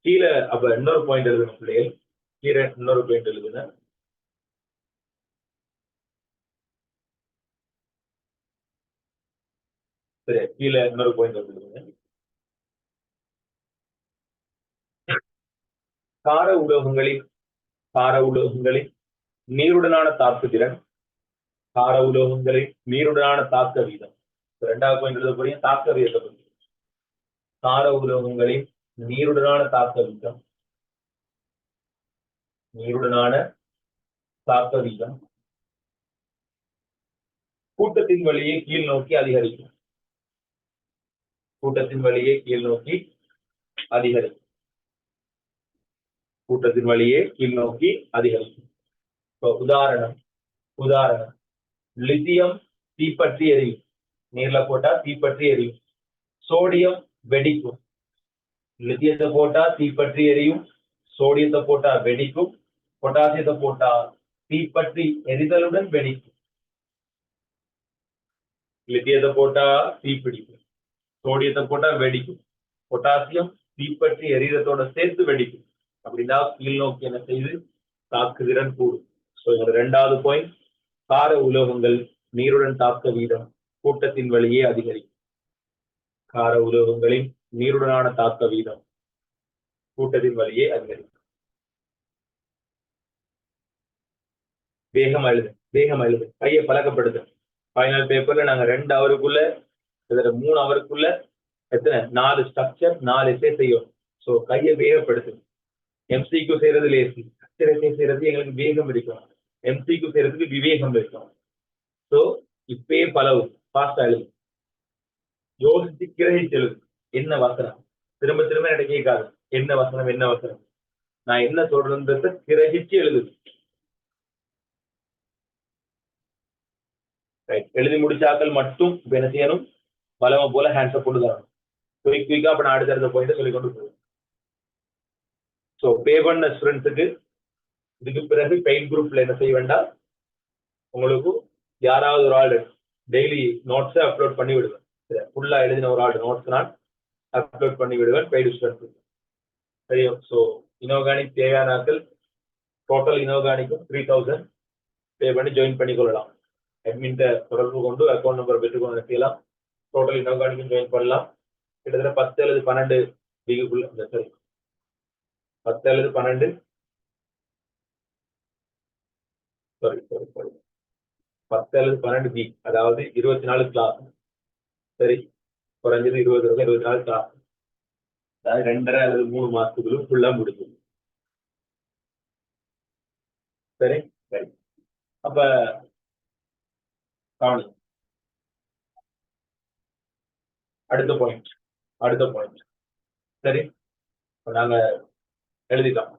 கீழே அப்ப இன்னொரு பாயிண்ட் எழுதுங்க பிள்ளைகள். கீழே இன்னொரு பாயிண்ட் எழுதுங்க. சரி, கீழே இன்னொரு பாயிண்ட் எழுதுங்க. கார உலோகங்களின் நீருடனான தாக்குதிறன், கார உலோகங்களின் நீருடனான தாக்க வீதம். இரண்டாவது பாயிண்ட் எழுத போறீங்க, தாக்க வீதத்தை பற்றி. கார உலோகங்களின் நீருடனான தாக்க வீதம், நீருடனான தாக்க வீதம் கூட்டத்தின் வழியே கீழ் நோக்கி அதிகரிக்கும். கூட்டத்தின் வழியே கீழ் நோக்கி அதிகரிக்கும். கூட்டத்தின் வழியே கீழ் நோக்கி அதிகரிக்கும். உதாரணம் லித்தியம் தீப்பற்றி எரியும். நீர்ல போட்டா தீப்பற்றி எரியும். சோடியம் வெடிக்கும். லித்தியத்தை போட்டா தீப்பற்றி எரியும், சோடியத்தை போட்டா வெடிக்கும், பொட்டாசியத்தை போட்டா தீப்பற்றி எரிதலுடன் வெடிக்கும். லித்தியத்தை போட்டா தீப்பிடிக்கும், சோடியத்தை போட்டா வெடிக்கும், பொட்டாசியம் தீப்பற்றி எரிதத்தோட சேர்த்து வெடிக்கும். அப்படின்னா கீழ் நோக்கி என்ன செய்து தாக்குதிறன் கூடும். இரண்டாவது பாயிண்ட், கார உலோகங்கள் நீருடன் தாக்க வீதம் கூட்டத்தின் வழியே அதிகரிக்கும். கார உலோகங்களின் நீருடனான தாக்க வீதம் கூட்டத்தின் வழியே அதிகரிக்கும். வேகம் எழுது, கையை பழக்கப்படுது. ஃபைனல் பேப்பர்ல நாங்க 2 ஹவருக்குள்ள 3 ஹவருக்குள்ள எத்தனை 4 ஸ்ட்ரக்சர் 4 எஸ்ஏ செய்யும். ஸோ கையை வேகப்படுத்து. எம்சிக்யூ செய்யறது லேசி, ஸ்ட்ரக்சர் எஸ்ஏ செய்யறது எங்களுக்கு வேகம் இருக்கும், எம்சிக்யூ செய்யறதுக்கு விவேகம் இருக்கும். ஸோ இப்பயே பலவும் ஃபாஸ்டா எழுது, யோசிச்சு கிரகிச்சு எழுது. என்ன வசனம் திரும்ப திரும்ப என்கிட்ட கேட்காது, என்ன வசனம் நான் என்ன சொல்றேன்றத கிரகிச்சு எழுது. எழுதி முடிச்சாக்கள் மட்டும் என்ன செய்யணும், பலவ போல ஹேண்ட்ஸை போட்டு தரணும். குயிக்கா அப்ப நான் அடுத்த பாயிண்ட் சொல்லி கொண்டு போவேன். ஸோ பே பண்ண ஸ்டூடெண்ட்ஸுக்கு இதுக்கு பிறகு பெயின் குரூப்ல என்ன செய்ய வேண்டாம், உங்களுக்கு யாராவது ஒரு ஆள் டெய்லி நோட்ஸை அப்லோட் பண்ணி விடுவேன். ஃபுல்லா எழுதின ஒரு ஆள் நோட்ஸ் நான் அப்லோட் பண்ணி விடுவேன் பெய்டு ஸ்டூடெண்ட்ஸுக்கு. சரியா? ஸோ இனோர்கானிக் தேவையானாக்கள் டோட்டல் இனோர்கானிக்கும் 3000 பே பண்ணி ஜாயின் பண்ணிக்கொள்ளலாம். அட்மின்ட்ட தொடர்பு கொண்டு அக்கௌண்ட் நம்பர் பெற்றுக்கொண்டு செய்யலாம். டோட்டல் இனோர்கானிக்கும் ஜாயின் பண்ணலாம். கிட்டத்தட்ட 10 அல்லது 12 வீக்குள்ள, சரி 10 அல்லது 12 10 அல்லது 12 வீக், அதாவது 24 கிளாஸ். சரி, குறைஞ்சது 20 24 கிளாஸ், அதாவது 2.5 அல்லது 3 மாசத்துக்குள்ள ஃபுல்லா முடிக்கும். சரி சரி, அப்ப கவனி. அடுத்த பாயிண்ட் சரி, நாங்க எழுதிட்டோம்.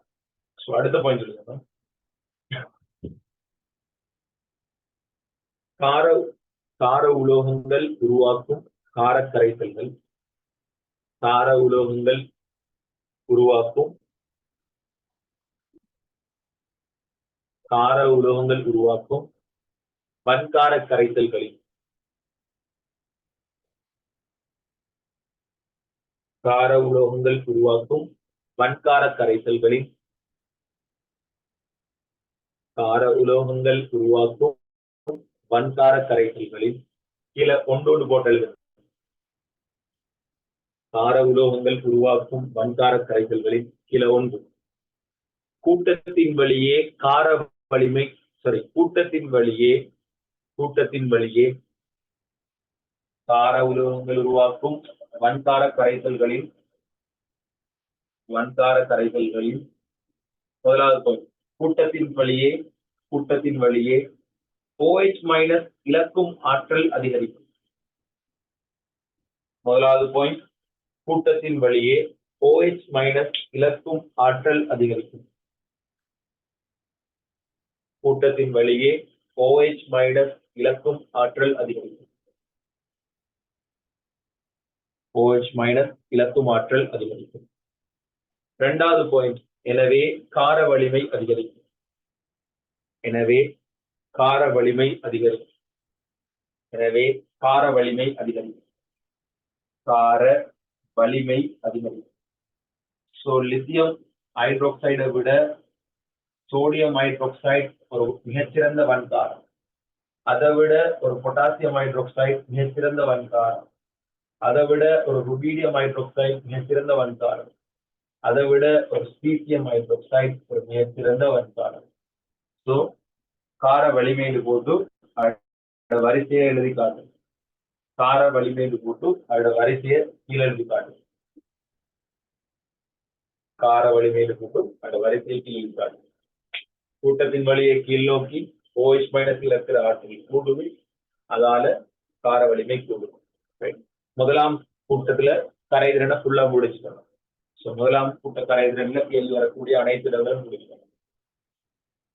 அடுத்த பாயிண்ட் எழுதணும். கார உலோகங்கள் உருவாக்கும் கார கரைசல்கள், கார உலோகங்கள் உருவாக்கும் வன்கார கரைசல்களின், கார உலோகங்கள் உருவாக்கும் வன்கார கரைசல்களின் கார உலோகங்கள் உருவாக்கும் வன்கார கரைசல்களில் கீழே ஒன்றோடு போட்டல். கார உலோகங்கள் உருவாக்கும் வன்கார கரைசல்களில் கீழே ஒன்று. கூட்டத்தின் வழியே கார வலிமை கூட்டத்தின் வழியே கார உலோகங்கள் உருவாக்கும் வன்கார கரைசல்களில் முதலாவது கூட்டத்தின் வழியே OH மைனஸ் இழக்கும் ஆற்றல் அதிகரிக்கும். முதலாவது பாயிண்ட், கூட்டத்தின் வழியே OH மைனஸ் இழக்கும் ஆற்றல் அதிகரிக்கும். கூட்டத்தின் வழியே OH மைனஸ் இழக்கும் ஆற்றல் அதிகரிக்கும். OH மைனஸ் இழக்கும் ஆற்றல் அதிகரிக்கும். இரண்டாவது பாயிண்ட், எனவே கார வலிமை அதிகரிக்கும். கார வலிமை அதிகரிக்கும். சோ லித்தியம் ஹைட்ரோக்சைடை விட சோடியம் ஹைட்ரோக்சைடு ஒரு மிகச்சிறந்த வன்காரம். அதை விட ஒரு பொட்டாசியம் ஹைட்ரோக்சைடு மிகச்சிறந்த வன்காரம். அதை விட ஒரு ருபீடியம் ஹைட்ரோக்சைடு மிகச்சிறந்த வன்காரம். அதை விட ஒரு ஸ்பீசியம் ஹைட்ரோக்சைடு ஒரு மிகச்சிறந்த வன்காரம். சோ கார வலிமையில் போட்டு வரிசையை எழுதி காட்டும். கார வலிமையில் போட்டு அதோட வரிசையை கீழே எழுதி காட்டும். கார வலிமையில் போட்டு அதோட வரிசையை கீழே எழுதி காட்டும். கூட்டத்தின் வழியை கீழ் நோக்கி OH மைனஸ் இருக்கிற ஆற்றல் கூடுது, அதால கார வலிமை கூடும். முதலாம் கூட்டத்துல கரைதிறனை ஃபுல்லா முடிச்சுக்கணும். சோ முதலாம் கூட்ட கரைதிறன்ல கேள்வி வரக்கூடிய அனைத்து இடங்களும் முடிக்கணும்.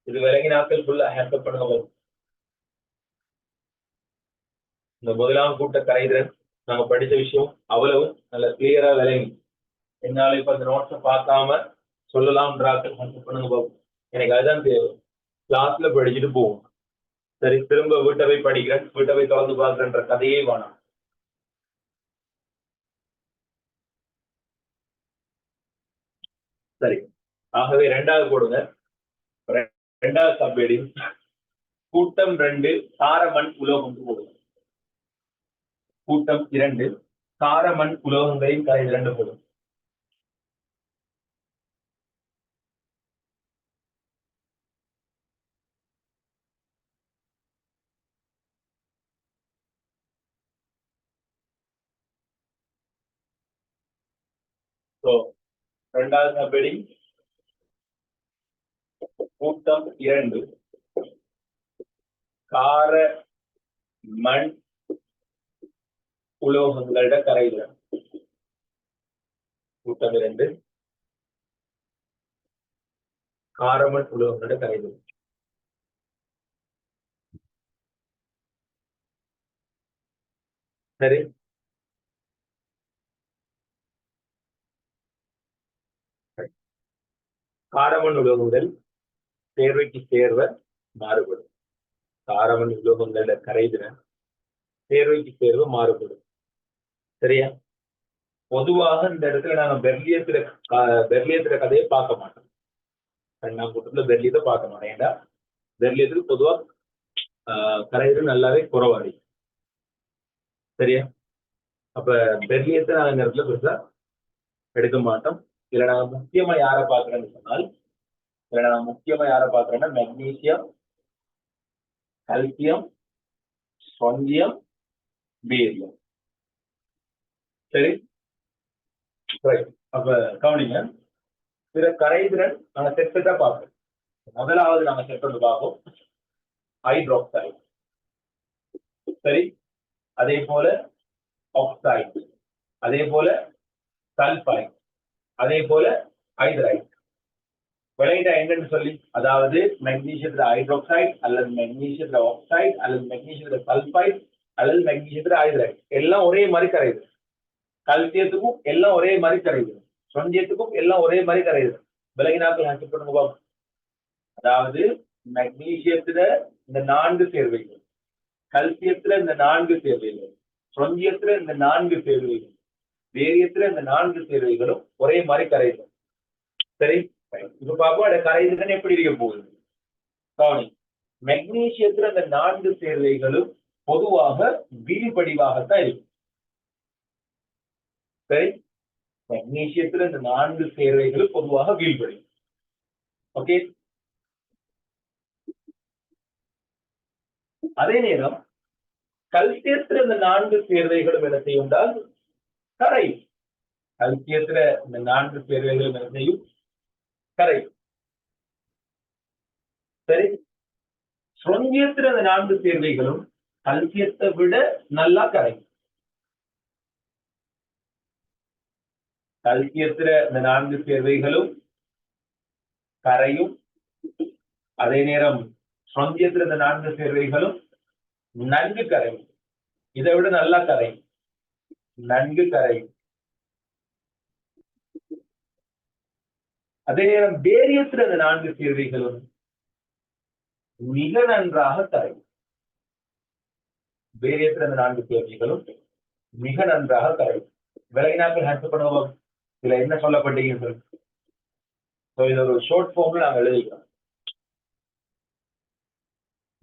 இது விலகினாக்கள் ஃபுல்லா ஹேக்கப் பண்ண வரும். இந்த முதலாம் கூட்ட கரைதிறன் நாங்க படிச்ச விஷயம் அவ்வளவு நல்ல கிளியரா விளங்கி, என்னால இப்ப அந்த நோட்ஸை பார்க்காம சொல்லலாம்ன்றாக்கள் ஹேக்கப் பண்ணுங்க பாபு. எனக்கு அதுதான் தேவை. கிளாஸ்ல படிச்சுட்டு போவோம். சரி, திரும்ப வீட்டை போய் படிக்கிறேன், வீட்டை போய் திறந்து பார்க்கிறேன்ற கதையே வேணாம். சரி, ஆகவே இரண்டாவது போடுங்க. இரண்டாவது சப்ஹெடிங் கூட்டம் 2 காரமண் உலோகம் போடுங்க. கூட்டம் 2 காரமண் உலோகங்களின் கரை 2 போடுங்க. இரண்டாவது சப்ஹெடிங் கூட்டம் 2 கார மண் உலோகங்களோட கரைதிறன். கூட்டம் 2 காரமண் உலோகங்களோட கரைதிறன். சரி, காரமண் உலோகங்கள் தேர்வைக்கு தேர்வை மாறுபடும். காரமண் உலோகங்களோட கரைதிறன் தேர்வைக்கு தேர்வு மாறுபடும். சரியா? பொதுவாக இந்த இடத்துல நாங்க பெர்லியத்துல கதையை பார்க்க மாட்டோம். ரெண்டாம் கூட்டத்துல பெர்லியத்தை பார்க்க மாட்டோம். ஏன்னா பெர்லியத்துக்கு பொதுவா கரைதிறன் நல்லாவே குறைவாடி. சரியா? அப்ப பெர்லியத்தை நாங்க இந்த இடத்துல பெருசா எடுக்க மாட்டோம். இதுல நாங்க முக்கியமா யாரை பார்க்கிறேன்னு சொன்னால், மெக்னீசியம், கல்சியம், ஸ்ட்ரோன்சியம், பேரியம். சரி, அப்ப கவனிங்க. பிற கரைதிறன் நாங்க செட்டா பார்ப்போம். முதலாவது நாங்க செட் பண்ணி பார்ப்போம் ஹைட்ரோக்சைடு. சரி, அதே போல ஆக்சைடு, அதே போல சல்பைடு, அதே போல ஹைட்ரைடு. விளையிட்ட என்னன்னு சொல்லி, அதாவது மெக்னீசியத்துல ஹைட்ரோக்சைடு அல்லது மெக்னீசியத்துல ஆக்சைடு அல்லது மெக்னீசியத்துல சல்பைடு அல்லது மெக்னீசியத்துல ஹைட்ரைடு எல்லாம் ஒரே மாதிரி கரையுது. கல்சியத்துக்கும் எல்லாம் ஒரே மாதிரி கரையுது. சொன்னியத்துக்கும் எல்லாம் ஒரே மாதிரி கரையுது. விலகினாக்கள் ஹேண்ட் பண்ணுங்க. அதாவது மெக்னீசியத்துல இந்த 4 சேர்வைகள், கல்சியத்துல இந்த 4 சேர்வைகள், சொன்னியத்துல இந்த 4 சேர்வைகள், பேரியத்துல இந்த 4 சேர்வைகளும் ஒரே மாதிரி கரையுது. சரி, இப்ப பாப்போம் கரைதிறன் எப்படி இருக்க போகுது. கவனி, மெக்னீசியத்துல அந்த 4 சேர்வைகளும் பொதுவாக விரிபடிவாகத்தான் இருக்கும். சரி, மெக்னீசியத்துல இந்த 4 சேர்வைகளும் பொதுவாக வீழ்படி. ஓகே, அதே நேரம் கல்சியத்துல இந்த 4 சேர்வைகளும் என்ன செய்யும்னால் கரை. கல்சியத்துல இந்த 4 சேர்வைகளும் என்ன செய்யும்? கரை. சரி, ஸ்ரொங்கியத்துல இந்த 4 சேர்வைகளும் கல்சியத்தை விட நல்லா கரை. கல்சியத்துல இந்த 4 சேர்வைகளும் கரையும், அதே நேரம் ஸ்ரொங்கியத்துல இந்த 4 சேர்வைகளும் நன்கு கரையும். இதை விட நல்லா கரையும், நன்கு கரையும். அதே நேரம் பேரியத்துல இந்த 4 சேர்வைகளும் மிக நன்றாக கரையும். பேரியத்துல இந்த 4 சேர்வைகளும் மிக நன்றாக கரையும். விலகினாக்கள் ஹேண்ட் பண்ணுவோம். இதுல என்ன சொல்லப்பட்டீர்கள்? இது ஒரு ஷார்ட் ஃபார்ம்ல நாங்கள் எழுதிக்கிறோம்.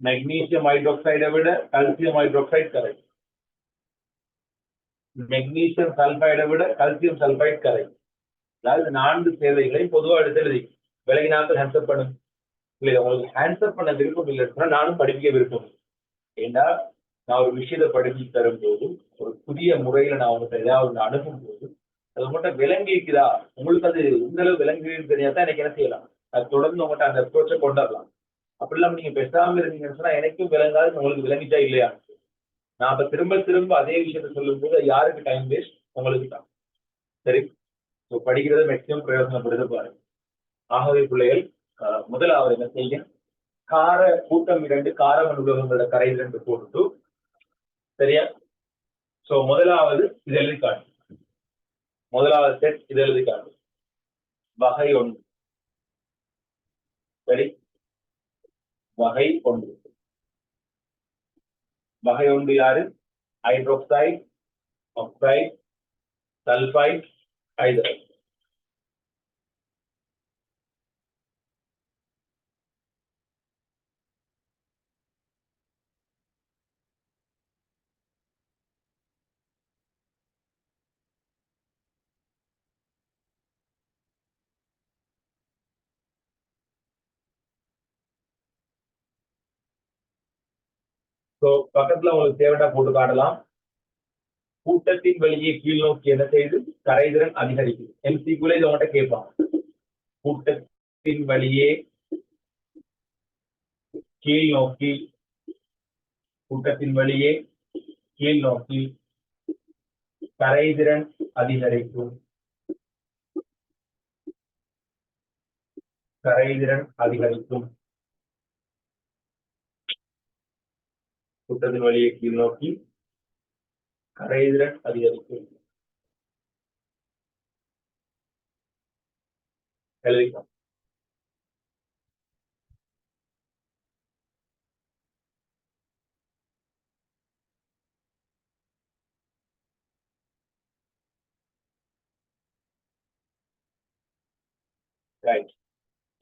மெக்னீசியம் ஹைட்ரோக்சைடை விட கல்சியம் ஹைட்ரோக்சைடு கரையும். மெக்னீசியம் சல்பைடை விட கல்சியம் சல்பைடு கரையும். அதாவது 4 சேர்வைகளையும் பொதுவாக எடுத்து எழுதி விலகினாக்கள் ஹேண்ட்ஸ்அப் பண்ணும். இல்லை, உங்களுக்கு ஹேண்ட்ஸ்அப் பண்ண விருப்பம் இல்லைன்னா நானும் படிக்க விருப்பம். ஏன்னா நான் ஒரு விஷயத்தை படிச்சு தரும் போது, ஒரு புதிய முறையில நான் உங்கள்கிட்ட ஏதாவது அணுகும் போது அது உங்கள்கிட்ட விளங்கிக்குதா, உங்களுக்கு அது இந்த அளவு விளங்குன்னு தெரியாதான் எனக்கு என்ன செய்யலாம், அது தொடர்ந்து உங்கள்கிட்ட அந்த அப்ரோச்சை கொண்டாடலாம். அப்படி இல்லாம நீங்க பேசாம இருந்தீங்கன்னு சொன்னா எனக்கும் விளங்காது, உங்களுக்கு விளங்கிட்டா இல்லையா. நான் அப்ப திரும்ப திரும்ப அதே விஷயத்த சொல்லும் போது யாருக்கு டைம் வேஸ்ட்? உங்களுக்கு தான். சரி, படிக்கிறத மேக்சிமம் பிரயோஜனப்படுத்த பாருங்க. ஆகவே பிள்ளைகள், முதலாவது என்ன செய்ய, கார கூட்டம் 2 காரமண் உலோகங்களோட கரை 2 போட்டு, சரியா? சோ முதலாவது இது எழுதி காட்டு. முதலாவது செட் இது எழுதி காட்டு. வகை 1. சரி, வகை 1. வகை 1 யாரு? Hydroxide, oxide, sulphide, hydride. பக்கத்துல உங்களுக்கு தேவையா போட்டு காட்டலாம். கூட்டத்தின் வழியே கீழ் நோக்கி என்ன செய்து கரைதிறன் அதிகரிக்கும். எம்சிக்குள்ள இதை உங்கள்கிட்ட கேட்பான். கூட்டத்தின் வழியே கீழ் நோக்கி, கூட்டத்தின் வழியே கீழ் நோக்கி கரைதிறன் அதிகரிக்கும். கரைதிறன் அதிகரிக்கும். கூட்டத்தின் வழியே கீழ் நோக்கி கரைதிறன் அதிகரிக்கும். எழுதிக்கலாம்.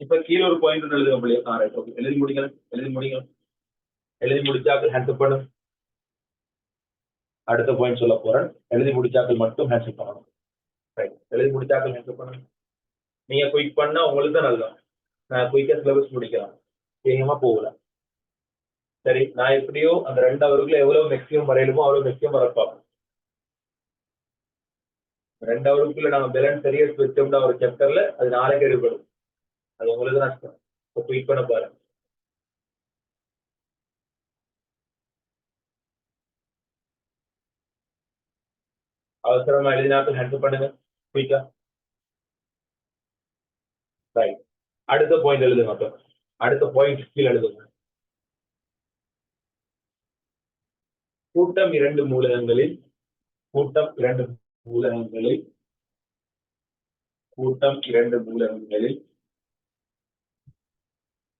இப்ப கீழே ஒரு பாயிண்ட் எழுதுங்க. எழுதி முடிங்க, எழுதி முடிங்க. எழுதி முடிச்சாக்கள் ஹேண்ட் பண்ணும். அடுத்த பாயிண்ட் சொல்ல போறேன். எழுதி முடிச்சாக்கள் மட்டும் ஹேண்ட் பண்ணணும். எழுதி முடிச்சாக்கள் ஹேண்ட் பண்ணணும். நீங்க குயிக் பண்ணா உங்களுக்கு தான் நல்லா. நான் குயிக்கா சிலபஸ் முடிக்கலாம், வேகமா போகல. சரி, நான் எப்படியோ அந்த 2 ஹவருக்குள்ள எவ்வளவு மேக்ஸிமம் வரையிலுமோ அவ்வளவு மேக்ஸிமம் வர பார்ப்போம். 2 ஹவருக்குள்ள நாங்க பேலன்ஸ் சரியா வச்சோம்னா ஒரு சாப்டர்ல அது 4 எடுப்படும். அது உங்களுக்கு தான் நஷ்டம். குயிக் பண்ண பாருங்க. அவசரமா எழுதினாக்கள் ஹேண்ட் பண்ணுங்க குயிக்கா. ரைட், அடுத்த பாயிண்ட் எழுதுங்க. அடுத்த பாயிண்ட் கீழே எழுதுங்க. கூட்டம் 2 மூலகங்களில் கூட்டம் 2 மூலகங்களில் கூட்டம் 2 மூலகங்களில்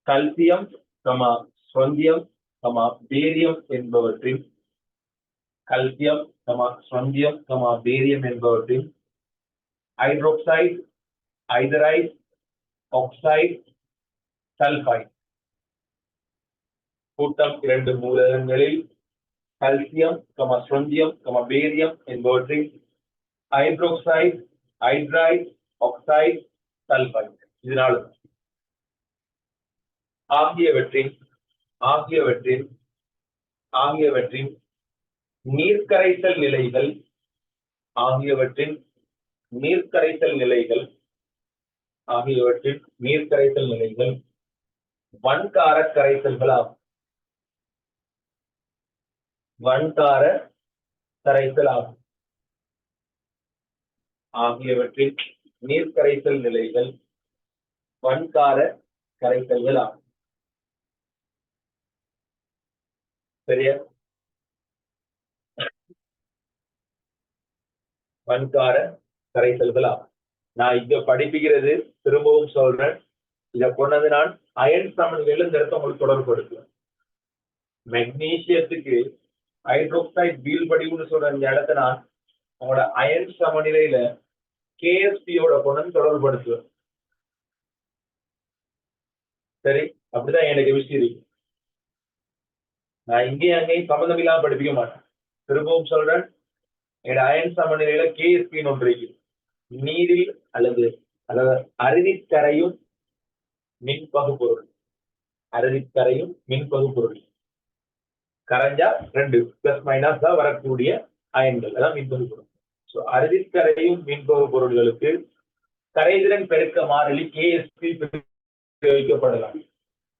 கல்சியம், ஸ்ரொந்தியம், பேரியம் என்பவற்றின் கல்சியம், ஸ்ரொந்தியம், பேரியம் என்பவற்றின் ஹைட்ரோக்சைடு, ஐதரைடு, ஆக்சைடு, சல்பைடு கூட்டம் 2 மூலகங்களில் கல்சியம் ஸ்ட்ரோன்சியம் பேரியம் என்பவற்றின் ஹைட்ரோக்சைடு ஹைட்ரைடு ஆக்சைடு சல்பைடு இதனால ஆகியவற்றின் ஆகியவற்றின் ஆகியவற்றின் நீர்க்கரைசல் நிலைகள் ஆகியவற்றின் நீர்க்கரைசல் நிலைகள் ஆகியவற்றின் நீர்க்கரைசல் நிலைகள் வன்கார கரைசல்களாகும். வன்கார கரைசலாகும். ஆகியவற்றின் நீர்க்கரைசல் நிலைகள் வன்கார கரைசல்கள் ஆகும். சரியா? வன்கார கரைசல்கள் ஆகும். நான் இங்க படிப்புகிறது திரும்பவும் சொல்றேன். இதை கொண்டது நான் அயன் சமநிலையில இந்த இடத்த உங்களுக்கு தொடர்புபடுத்துவேன். மெக்னீசியத்துக்கு ஹைட்ரோக்சைடு வீல் படிவுன்னு சொல்ற இந்த இடத்த நான் உங்களோட அயன் சமநிலையில கேஎஸ்பியோட கொண்டு தொடர்புபடுத்துவேன். சரி, அப்படிதான் எனக்கு விஷயம் இருக்கு. நான் இங்கேயும் அங்கேயும் சம்மந்தம் இல்லாம படிப்பிக்க மாட்டேன். திரும்பவும் சொல்றேன், என்னோட அயன் சமநிலையில கேஎஸ்பின்னு ஒன்று இருக்கு. நீரில் அல்லது அறுதிக்கரையும் மின்பகு பொருள். அறுதிக்கரையும் மின்பகு பொருள் கரைஞ்சா 2 பிளஸ் மைனஸ் தான் வரக்கூடிய அயன்கள், அதான் மின்பகு பொருள். ஸோ அறுதிக்கரையும் மின்பகு பொருள்களுக்கு கரைதிறன் பெருக்க மாறிலி கேஎஸ்பி பிரயோகிக்கப்படலாம்.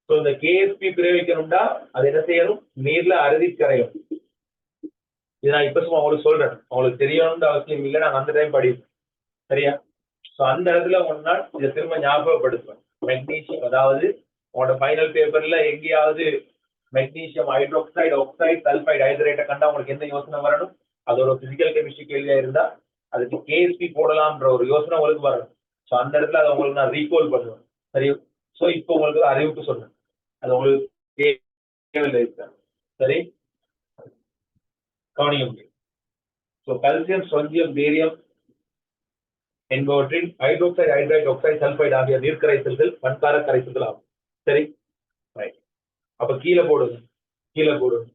ஸோ இந்த கேஎஸ்பி பிரயோகிக்கணும்னா அது என்ன செய்யணும்? நீர்ல அறுதிக்கரையும். இது நான் இப்ப சும்மா உங்களுக்கு சொல்றேன், உங்களுக்கு தெரியணும்னு அவசியம் இல்லை. நான் அந்த டைம் படிப்பேன். சரியா? ஸோ அந்த இடத்துல ஒன்னா இதை திரும்ப ஞாபகப்படுத்துவேன். மெக்னீசியம், அதாவது உங்களோட ஃபைனல் பேப்பர்ல எங்கேயாவது மெக்னீசியம் ஹைட்ரோக்சைடு ஆக்சைடு சல்பைடு ஹைட்ரேட்டை கண்டா உங்களுக்கு எந்த யோசனை வரணும்? அதோட பிசிக்கல் கெமிஸ்ட்ரி கேள்வியா இருந்தா அதுக்கு கேஎஸ்பி போடலாம்ன்ற ஒரு யோசனை உங்களுக்கு வரணும். ஸோ அந்த இடத்துல அதை உங்களுக்கு நான் ரீகால் பண்ணுவேன். சரி, ஸோ இப்போ உங்களுக்கு அறிவிப்பு சொன்னேன், அது உங்களுக்கு தேவையில்லை. சரி, கவனிக்க முடியும். ஸோ கல்சியம் ஸ்ட்ரோன்சியம் பேரியம் என்பவற்றின் ஹைட்ரோக்சைடு ஹைட்ரைடு ஆக்சைடு சல்பைடு ஆகிய நீர்க்கரைசல்கள் வன்கார கரைசல்கள் ஆகும். சரி, அப்ப கீழே போடுங்க, கீழே போடுங்க,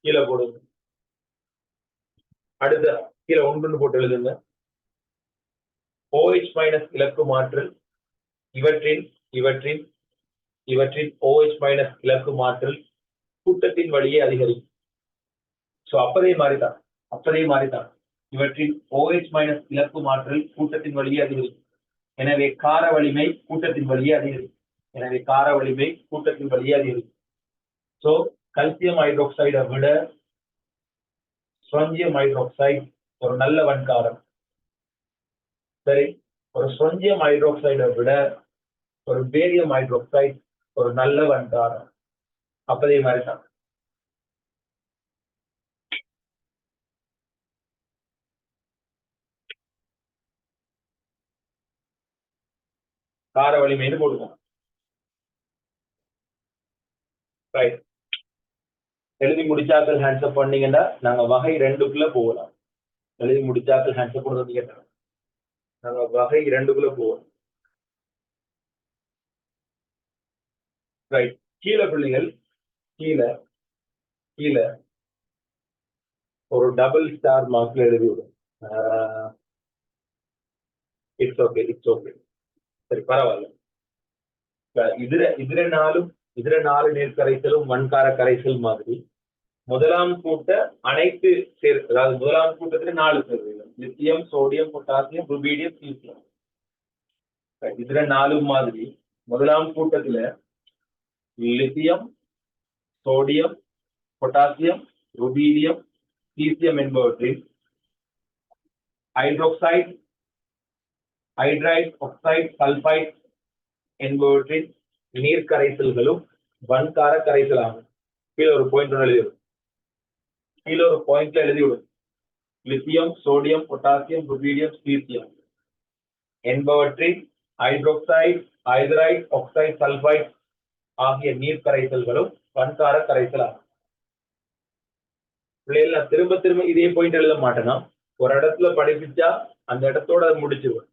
கீழே போடுங்க. அடுத்த கீழே 1 போட்டு எழுதுங்க. OH மைனஸ் இலக்கு மாற்றல் இவற்றின் இவற்றின் இவற்றின் OH மைனஸ் இலக்கு மாற்றல் கூட்டத்தின் வழியே அதிகரிக்கும். சோ அப்பதே மாறிதான் இவற்றின் OH மைனஸ் இலக்கு மாற்றல் கூட்டத்தின் வழியே அதிகரிக்கும். எனவே கார வலிமை கூட்டத்தின் வழியே அதிகரிக்கும். எனவே கார வலிமை கூட்டத்தின் வழியே அதிகரிக்கும். சோ கல்சியம் ஹைட்ரோக்சைடை விட ஸ்ட்ரோன்சியம் ஹைட்ரோக்சைடு ஒரு நல்ல வன்காரம். சரி, ஒரு ஸ்ட்ரோன்சியம் ஹைட்ரோக்சைடை விட ஒரு பேரியம் ஹைட்ரோக்சைடு ஒரு நல்ல வன்காரம். அப்பதே மாதிரி தான். கார வலிமைன்னு போடுவோம். ரைட், எழுதி முடிச்சாக்கள் ஹேண்ட்ஸ்அப் பண்ணீங்கன்னா நாங்க வகை 2க்குள்ள போகலாம். எழுதி முடிச்சாக்கள் ஹேண்ட்ஸ்அப் பண்ணுறது கேட்டோம், நாங்க வகை 2க்குள்ள போவோம். ரைட், கீழே பிள்ளைகள் கீழே கீழே ஒரு டபுள் ஸ்டார் மார்க்ல எழுதி விடும். It's okay, it's okay. சரி, பரவாயில்ல. இதுல 4 நீர்க்கரைசலும் வன்கார கரைசல் மாதிரி முதலாம் கூட்ட அனைத்து அதாவது முதலாம் கூட்டத்துல 4 சேர்வைகள் lithium sodium potassium rubidium caesium. இதுல 4 மாதிரி முதலாம் கூட்டத்துல lithium sodium potassium rubidium caesium என்பவற்றின் ஹைட்ரோக்சைடு ஹைட்ரைடு ஆக்சைடு சல்பைடு என்பவற்றின் நீர்க்கரைசல்களும் வன்கார கரைசல் ஆகும். கீழே ஒரு பாயிண்ட்ல எழுதிவிடும். Lithium sodium potassium rubidium caesium என்பவற்றின் ஹைட்ரோக்சைடு ஹைட்ரைடு ஆக்சைடு சல்பைடு ஆகிய நீர்க்கரைசல்களும் வன்கார கரைசல் ஆகும். பிள்ளைகள் நான் திரும்ப திரும்ப இதே பாயிண்ட் எழுத மாட்டேனா, ஒரு இடத்துல படிப்பிச்சா அந்த இடத்தோட முடிச்சிருவேன்.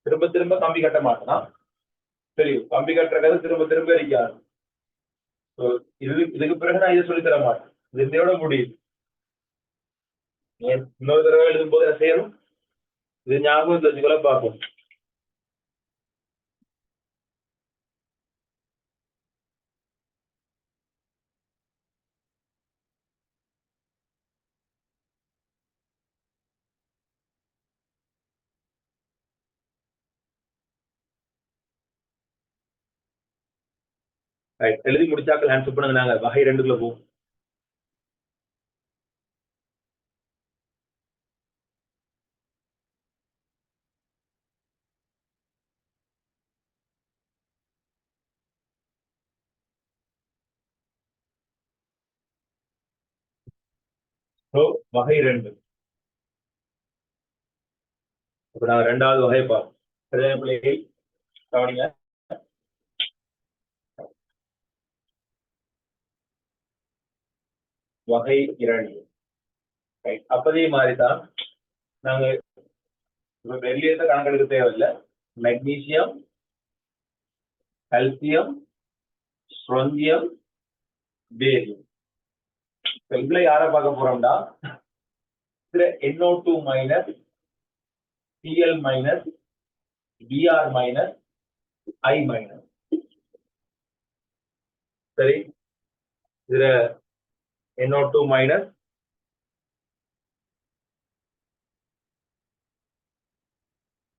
திரும்ப திரும்ப கம்பி கட்ட மாட்டேனா. சரி, கம்பி கட்டுற கதை திரும்ப திரும்ப இருக்காது. இதுக்கு பிறகு நான் இதை சொல்லி தர மாட்டேன். இது இதோட முடியுது. இன்னொரு தடவை எழுதும் போது என்ன செய்யணும்? இது ஞாபகம் தெரிஞ்சுக்கொள்ள பார்ப்போம். எழுதி முடிச்சாக்கள் ஆன்சர் பண்ணுங்க. நாங்க வகை 2க்குள்ள போவோம். வகை 2. இப்ப நாங்க 2வது வகை பார்ப்போம். பிள்ளைகள் கவனிங்க. வகை 2. அப்பதே மாதிரிதான் நாங்க வெள்ளியத்தை கணக்கெடுக்க தேவையில்லை. Magnesium, calcium, strontium, barium. இதுல யார பார்க்க போறோம்டா, NO2 minus, Cl minus, Br minus, I minus. சரி, இதுல NO2 minus,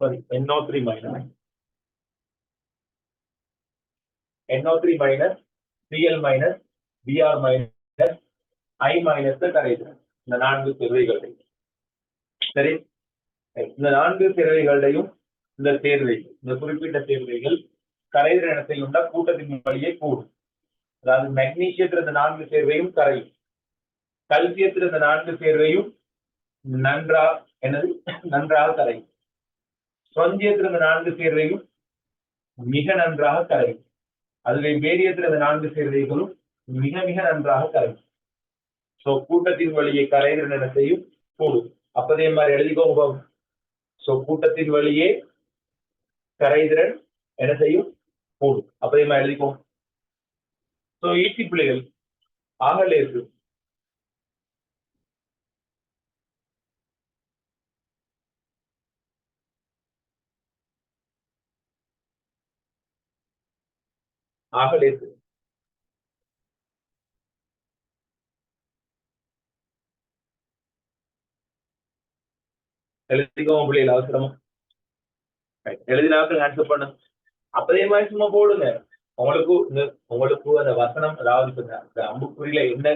sorry NO3 minus, NO3 minus, Cl minus, Br minus, I minus கரையுது. இந்த 4 சேர்வைகள். சரி, இந்த 4 சேர்வைகளையும் இந்த சேர்வைகள், இந்த குறிப்பிட்ட சேர்வைகள் கரைதிற இனத்தை உண்டா கூட்டத்தின் வழியே கூடும். அதாவது மெக்னீசியத்தில் இந்த 4 சேர்வையும் கரையும். கல்சியத்தில் இந்த 4 சேர்வையும் நன்றாக கரையும். ஸ்ட்ரோங்கியத்தில் இந்த 4 சேர்வையும் மிக நன்றாக கரையும். அதுவே பேரியத்தில் இந்த 4 சேர்வைகளும் மிக மிக நன்றாக கரையும். சோ கூட்டத்தின் வழியே கரைதிற இனத்தையும் கூடும். அப்பதே மாதிரி எழுதிக்கோங்க. சோ கூட்டத்தின் வழியே கரைதிறன் இனத்தையும் கூடும். அப்பதே மாதிரி எழுதிக்கோங்க. சோ ஈசி பிள்ளைகள் ஆகலேசு எழுதிக்கோங்க பிள்ளைகள். அவசரமா எழுதினாக்கள் ஆன்சர் பண்ணு. அப்பதே மாதிரி சும்மா போடுங்க. உங்களுக்கு அந்த வசனம், அதாவது அம்புக்குறியில என்ன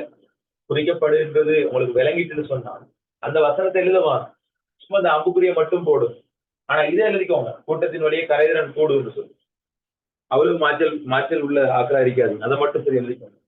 குறிக்கப்படுகின்றது உங்களுக்கு விளங்கிட்டு சொன்னா அந்த வசனத்தை எழுதுவாங்க. சும்மா அந்த அம்புக்குறியை மட்டும் போடும். ஆனா இதை எழுதிக்கோங்க, கூட்டத்தின் வழியே கரைதிறன் கூடுன்னு சொல்லி. அவளுக்கு மாச்சல் உள்ள ஆக்களா இருக்காது. அதை மட்டும் சரி எழுதிக்கோங்க.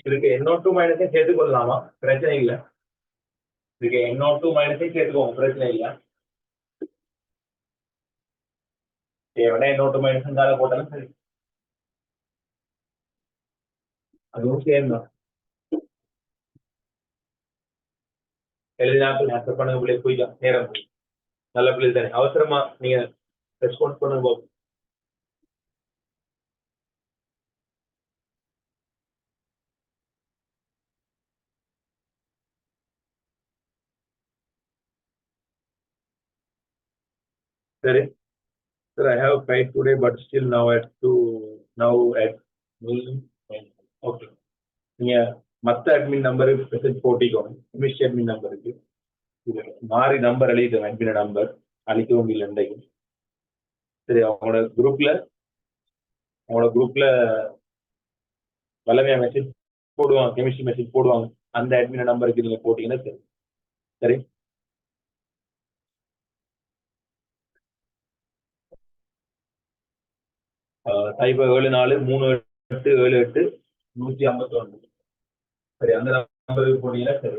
இதுக்கு NO2 மைனஸையும் சேர்த்து கொள்ளலாமா? பிரச்சனை இல்லை. இதுக்கு NO2 மைனஸையும் சேர்த்துக்கோங்க, பிரச்சனை இல்லை. தேவைன்னா NO2 மைனஸ் தால போட்டாலும் சரி, அதுவும் சேம் தான். எழுதினாக்கள் ஆன்சர் பண்ணுங்க பிள்ளை. போய்க்கலாம், நேரம் போய். நல்ல பிள்ளை தானே, அவசரமா நீங்க ரெஸ்பான்ஸ் பண்ணுங்க போது. சரி, sir, I have tried today, but still now at okay. நீங்க மத்த அட்மின் நம்பருக்கு மெசேஜ் போட்டிக்கோங்க. இமிஷியல் அட்மின் நம்பருக்கு மாறி நம்பர் எழுதிக்கோங்க. அட்மின் நம்பர் அழிக்கவும் இல்லை. சரி, அவங்களோட குரூப்ல வல்லமையா மெசேஜ் போடுவாங்க, கெமிஸ்ட்ரி மெசேஜ் போடுவாங்க. அந்த அட்மின் நம்பருக்கு நீங்க போட்டீங்கன்னா சரி. சரி, சைபர் 743878 151. சரி, அந்த நம்பருக்கு போட்டீங்கன்னா சரி.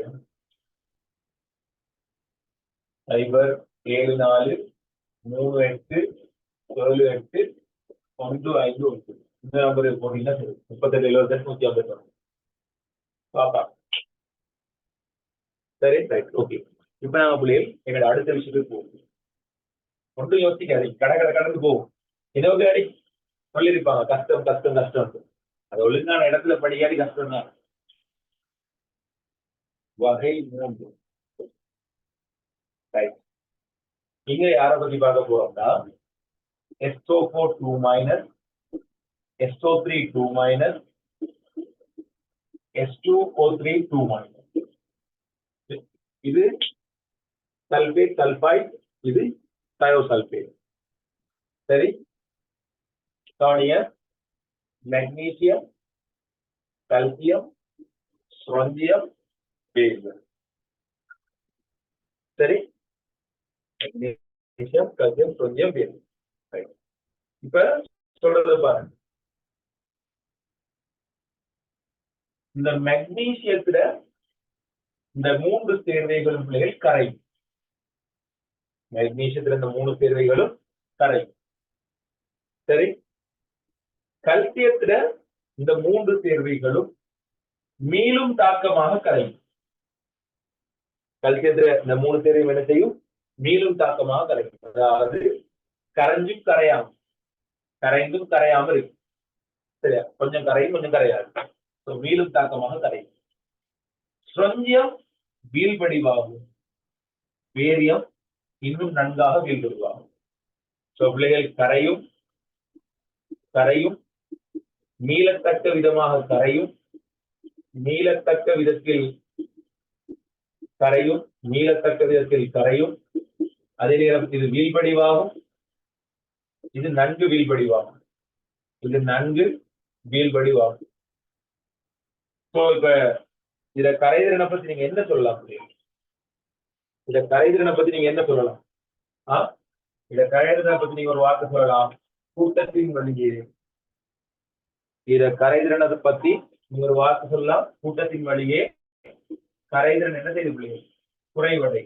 சைபர் 743878 151. இந்த நம்பருக்கு போட்டீங்கன்னா சரி. 3878 151. பாப்பா. சரி, ரைட், ஓகே. இப்ப நாங்க பிள்ளைகள் எங்களோட அடுத்த விஷயத்துக்கு போவோம். ஒன்றும் யோசிக்காது, கடந்து போவோம். ஏதோ அடி சொல்லியிருப்பாங்க, கஷ்டம் கஷ்டம் கஷ்டம். அது ஒழுங்கான இடத்துல படிக்காடி கஷ்டம் தான். வகை 3. ரைட். இங்க யாரை பத்தி பார்க்க போறோம்னா, SO4 2 minus, SO3 2 minus, S2O3 2 minus. இது சல்பேட் சல்பைட், இது தயோசல்பேட். சரி, கவனிங்க. Magnesium, calcium, strontium, barium. சரி, மெக்னீசியம், கல்சியம், ஸ்ட்ரோன்சியம், பேரியம். இப்ப சொல்றது பாருங்க. இந்த மெக்னீசியத்துல இந்த 3 சேர்வைகளும் பிள்ளைகள் கரை. மெக்னீசியத்துல இந்த 3 சேர்வைகளும் கரை. சரி, கல்சியத்துல இந்த 3 சேர்வைகளும் மீளும் தாக்கமாக கரை. கல்சியத்துல இந்த 3 சேர்வையும் என்ன செய்யும்? மீளும் தாக்கமாக கரைக்கும். அதாவது கரைஞ்சும் கரையாம, கரைந்தும் கரையாம இருக்கு. சரியா? கொஞ்சம் கரையும் கொஞ்சம் கரையாது. மீளும் தாக்கமாக கரையும். ஸ்ட்ரோன்சியம் வீழ்படிவாகும், பேரியம் இன்னும் நன்காக வீழ்படிவாகும். பிள்ளைகள் கரையும் கரையும் மீளத்தக்க விதமாக கரையும், மீளத்தக்க விதத்தில் கரையும், மீளத்தக்க விதத்தில் கரையும். அதே நேரம் இது வீழ்படிவாகும், இது நன்கு வீழ்படிவாகும், இது நன்கு வீழ்படிவாகும். இப்ப இத கரைதிறனை பத்தி நீங்க என்ன சொல்லலாம்? இத கரைதிறனை பத்தி நீங்க என்ன சொல்லலாம்? இத கரைதிறனை பத்தி நீங்க ஒரு வார்த்தை சொல்லலாம், கூட்டத்தின் வழியே. இத கரைதிறனை பத்தி நீங்க ஒரு வார்த்தை சொல்லலாம், கூட்டத்தின் வழியே கரைதிறன் என்ன செய்து பிள்ளைங்க? குறைவடை.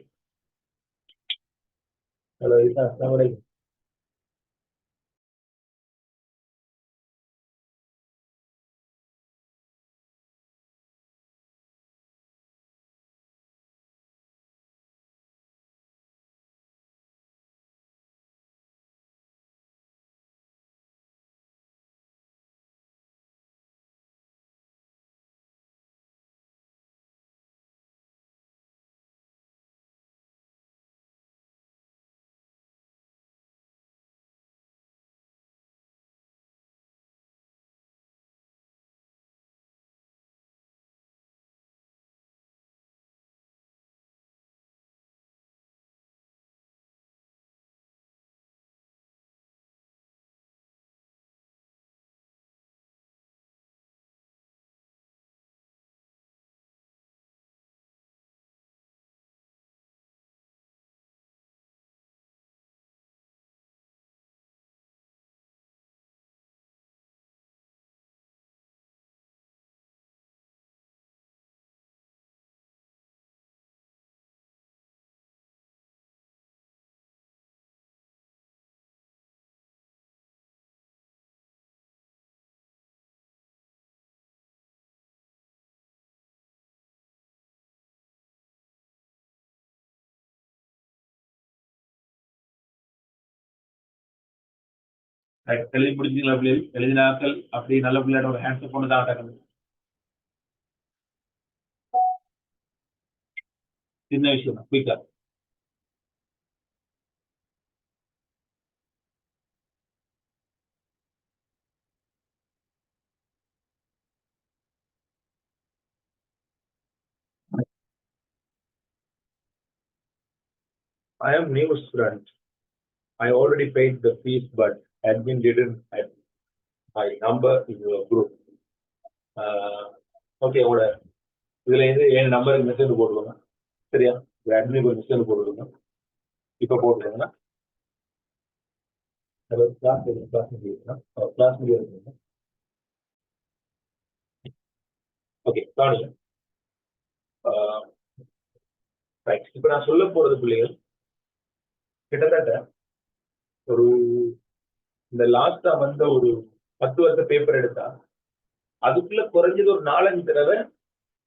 எழுதி முடிஞ்சீங்களா பிள்ளைகள்? எழுதினாக்கள் அப்படி நல்ல பிள்ளையோட ஹேண்ட்ஸ் கொண்டு தான். சின்ன விஷயம் குயிக்கா. I am new student. I already paid the fees, but admin didn't add my number in your group. Okay, உங்களோட இதுல இருந்து என் நம்பருக்கு மெசேஜ் போடுவாங்க. சரியா? அட்மினுக்கு ஒரு மெசேஜ் போடுவாங்க. இப்ப போட்டுருங்க. கிளாஸ் முடியாது. ஓகே, கவனிங்க. ரைட். இப்ப நான் சொல்ல போறது பிள்ளைகள் கிட்டத்தட்ட ஒரு இந்த லாஸ்டா வந்த ஒரு 10 வருஷ பேப்பர் எடுத்தா அதுக்குள்ள குறைஞ்சது ஒரு 4-5 தடவை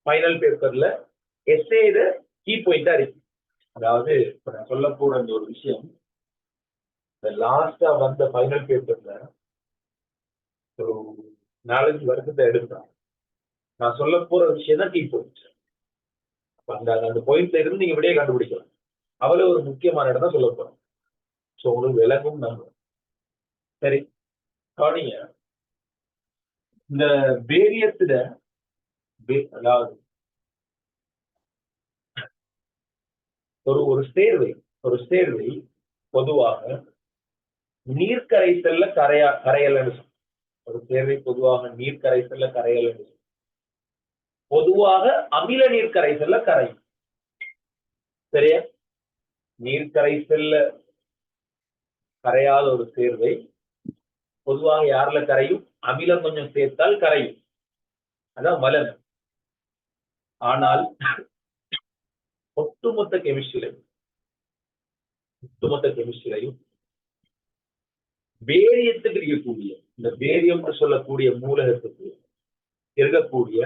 ஃபைனல் பேப்பர்ல எஸ்ஏட கீ பாயிண்டா இருக்கு. அதாவது இப்ப நான் சொல்ல போற அந்த ஒரு விஷயம் இந்த லாஸ்டா வந்த ஃபைனல் பேப்பர்ல ஒரு 4-5 வருஷத்தை எடுத்தா நான் சொல்ல போற விஷயம் தான் கீ பாயிண்ட். அந்த பாயிண்ட்ல இருந்து நீங்க விடையை கண்டுபிடிக்கலாம். அவ்வளவு ஒரு முக்கியமான இடம் தான் சொல்ல போறோம். ஸோ உங்களுக்கு விளங்கும் நம்புறோம். சரி, கவனிங்க. இந்த வேரியத்துல அதாவது ஒரு சேர்வை பொதுவாக நீர்க்கரைசல்ல கரையல் ஒரு சேர்வை பொதுவாக நீர்க்கரைசல்ல கரையல் பொதுவாக அமில நீர்க்கரைசல்ல கரையும். சரியா? நீர்க்கரைசல்ல கரையாத ஒரு சேர்வை பொதுவாக யாருல கரையும்? அமிலம் கொஞ்சம் சேர்த்தால் கரையும். அதான் மலர். ஆனால் ஒட்டுமொத்த கெமிஸ்ட்ரியிலையும் வேரியத்துக்கு இருக்கக்கூடிய இந்த வேரியம் சொல்லக்கூடிய மூலகத்துக்கு இருக்கக்கூடிய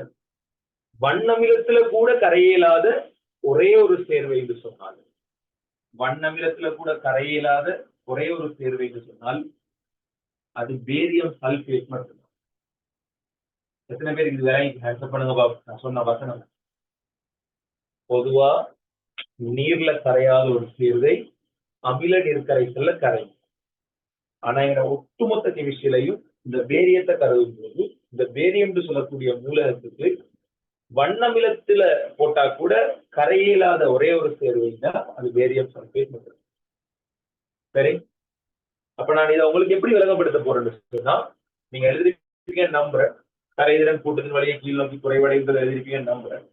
வண்ணமிலத்துல கூட கரையியலாத ஒரே ஒரு சேர்வை என்று சொன்னால் வண்ணமிலத்துல கூட கரையியலாத ஒரே ஒரு சேர்வை என்று சொன்னால் அது பேரியம் சல்பேட் மட்டும்தான். எத்தனை பேருக்கு இது வேலை பண்ணுங்க பாபு? நான் சொன்ன வசனம் பொதுவா நீர்ல கரையாத ஒரு சேர்வை அமில நீர்க்கரைசல்ல கரையும். ஆனா எங்க ஒட்டுமொத்த கெமிஸ்ட்ரியிலையும் இந்த பேரியத்தை கருதும் போது இந்த பேரியம் சொல்லக்கூடிய மூலகத்துக்கு வண்ணமிலத்துல போட்டா கூட கரையில்லாத ஒரே ஒரு சேர்வைன்னா அது பேரியம் சல்பேட் மட்டும். சரி, அப்ப நான் இதை உங்களுக்கு எப்படி விளங்கப்படுத்த போறேன்னு சொன்னா நீங்க எழுதிருப்பீங்க நம்புறேன். கரைதிறன் கூட்டத்தின் வழியை கீழ் நோக்கி குறைவடைந்தது எழுதிருப்பீங்க நம்புறேன்.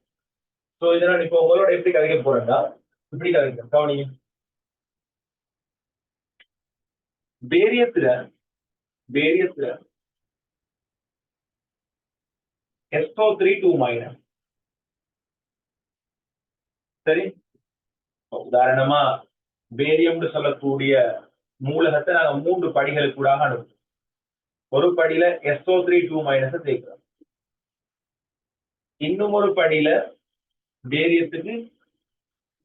சோ இதை நான் இப்ப உங்களோட எப்படி கதைக்க போறேன்னா இப்படி கதைக்கிறேன். கவனிங்க. பேரியத்துல SO3 2-. சரி, உதாரணமா பேரியம் சொல்லக்கூடிய மூலகத்தை நாங்க 3 படிகளுக்கு கூட அனுப்புவோம். ஒரு படியில SO3 2- சேர்க்கிறோம். இன்னும் ஒரு படியில பேரியத்துக்கு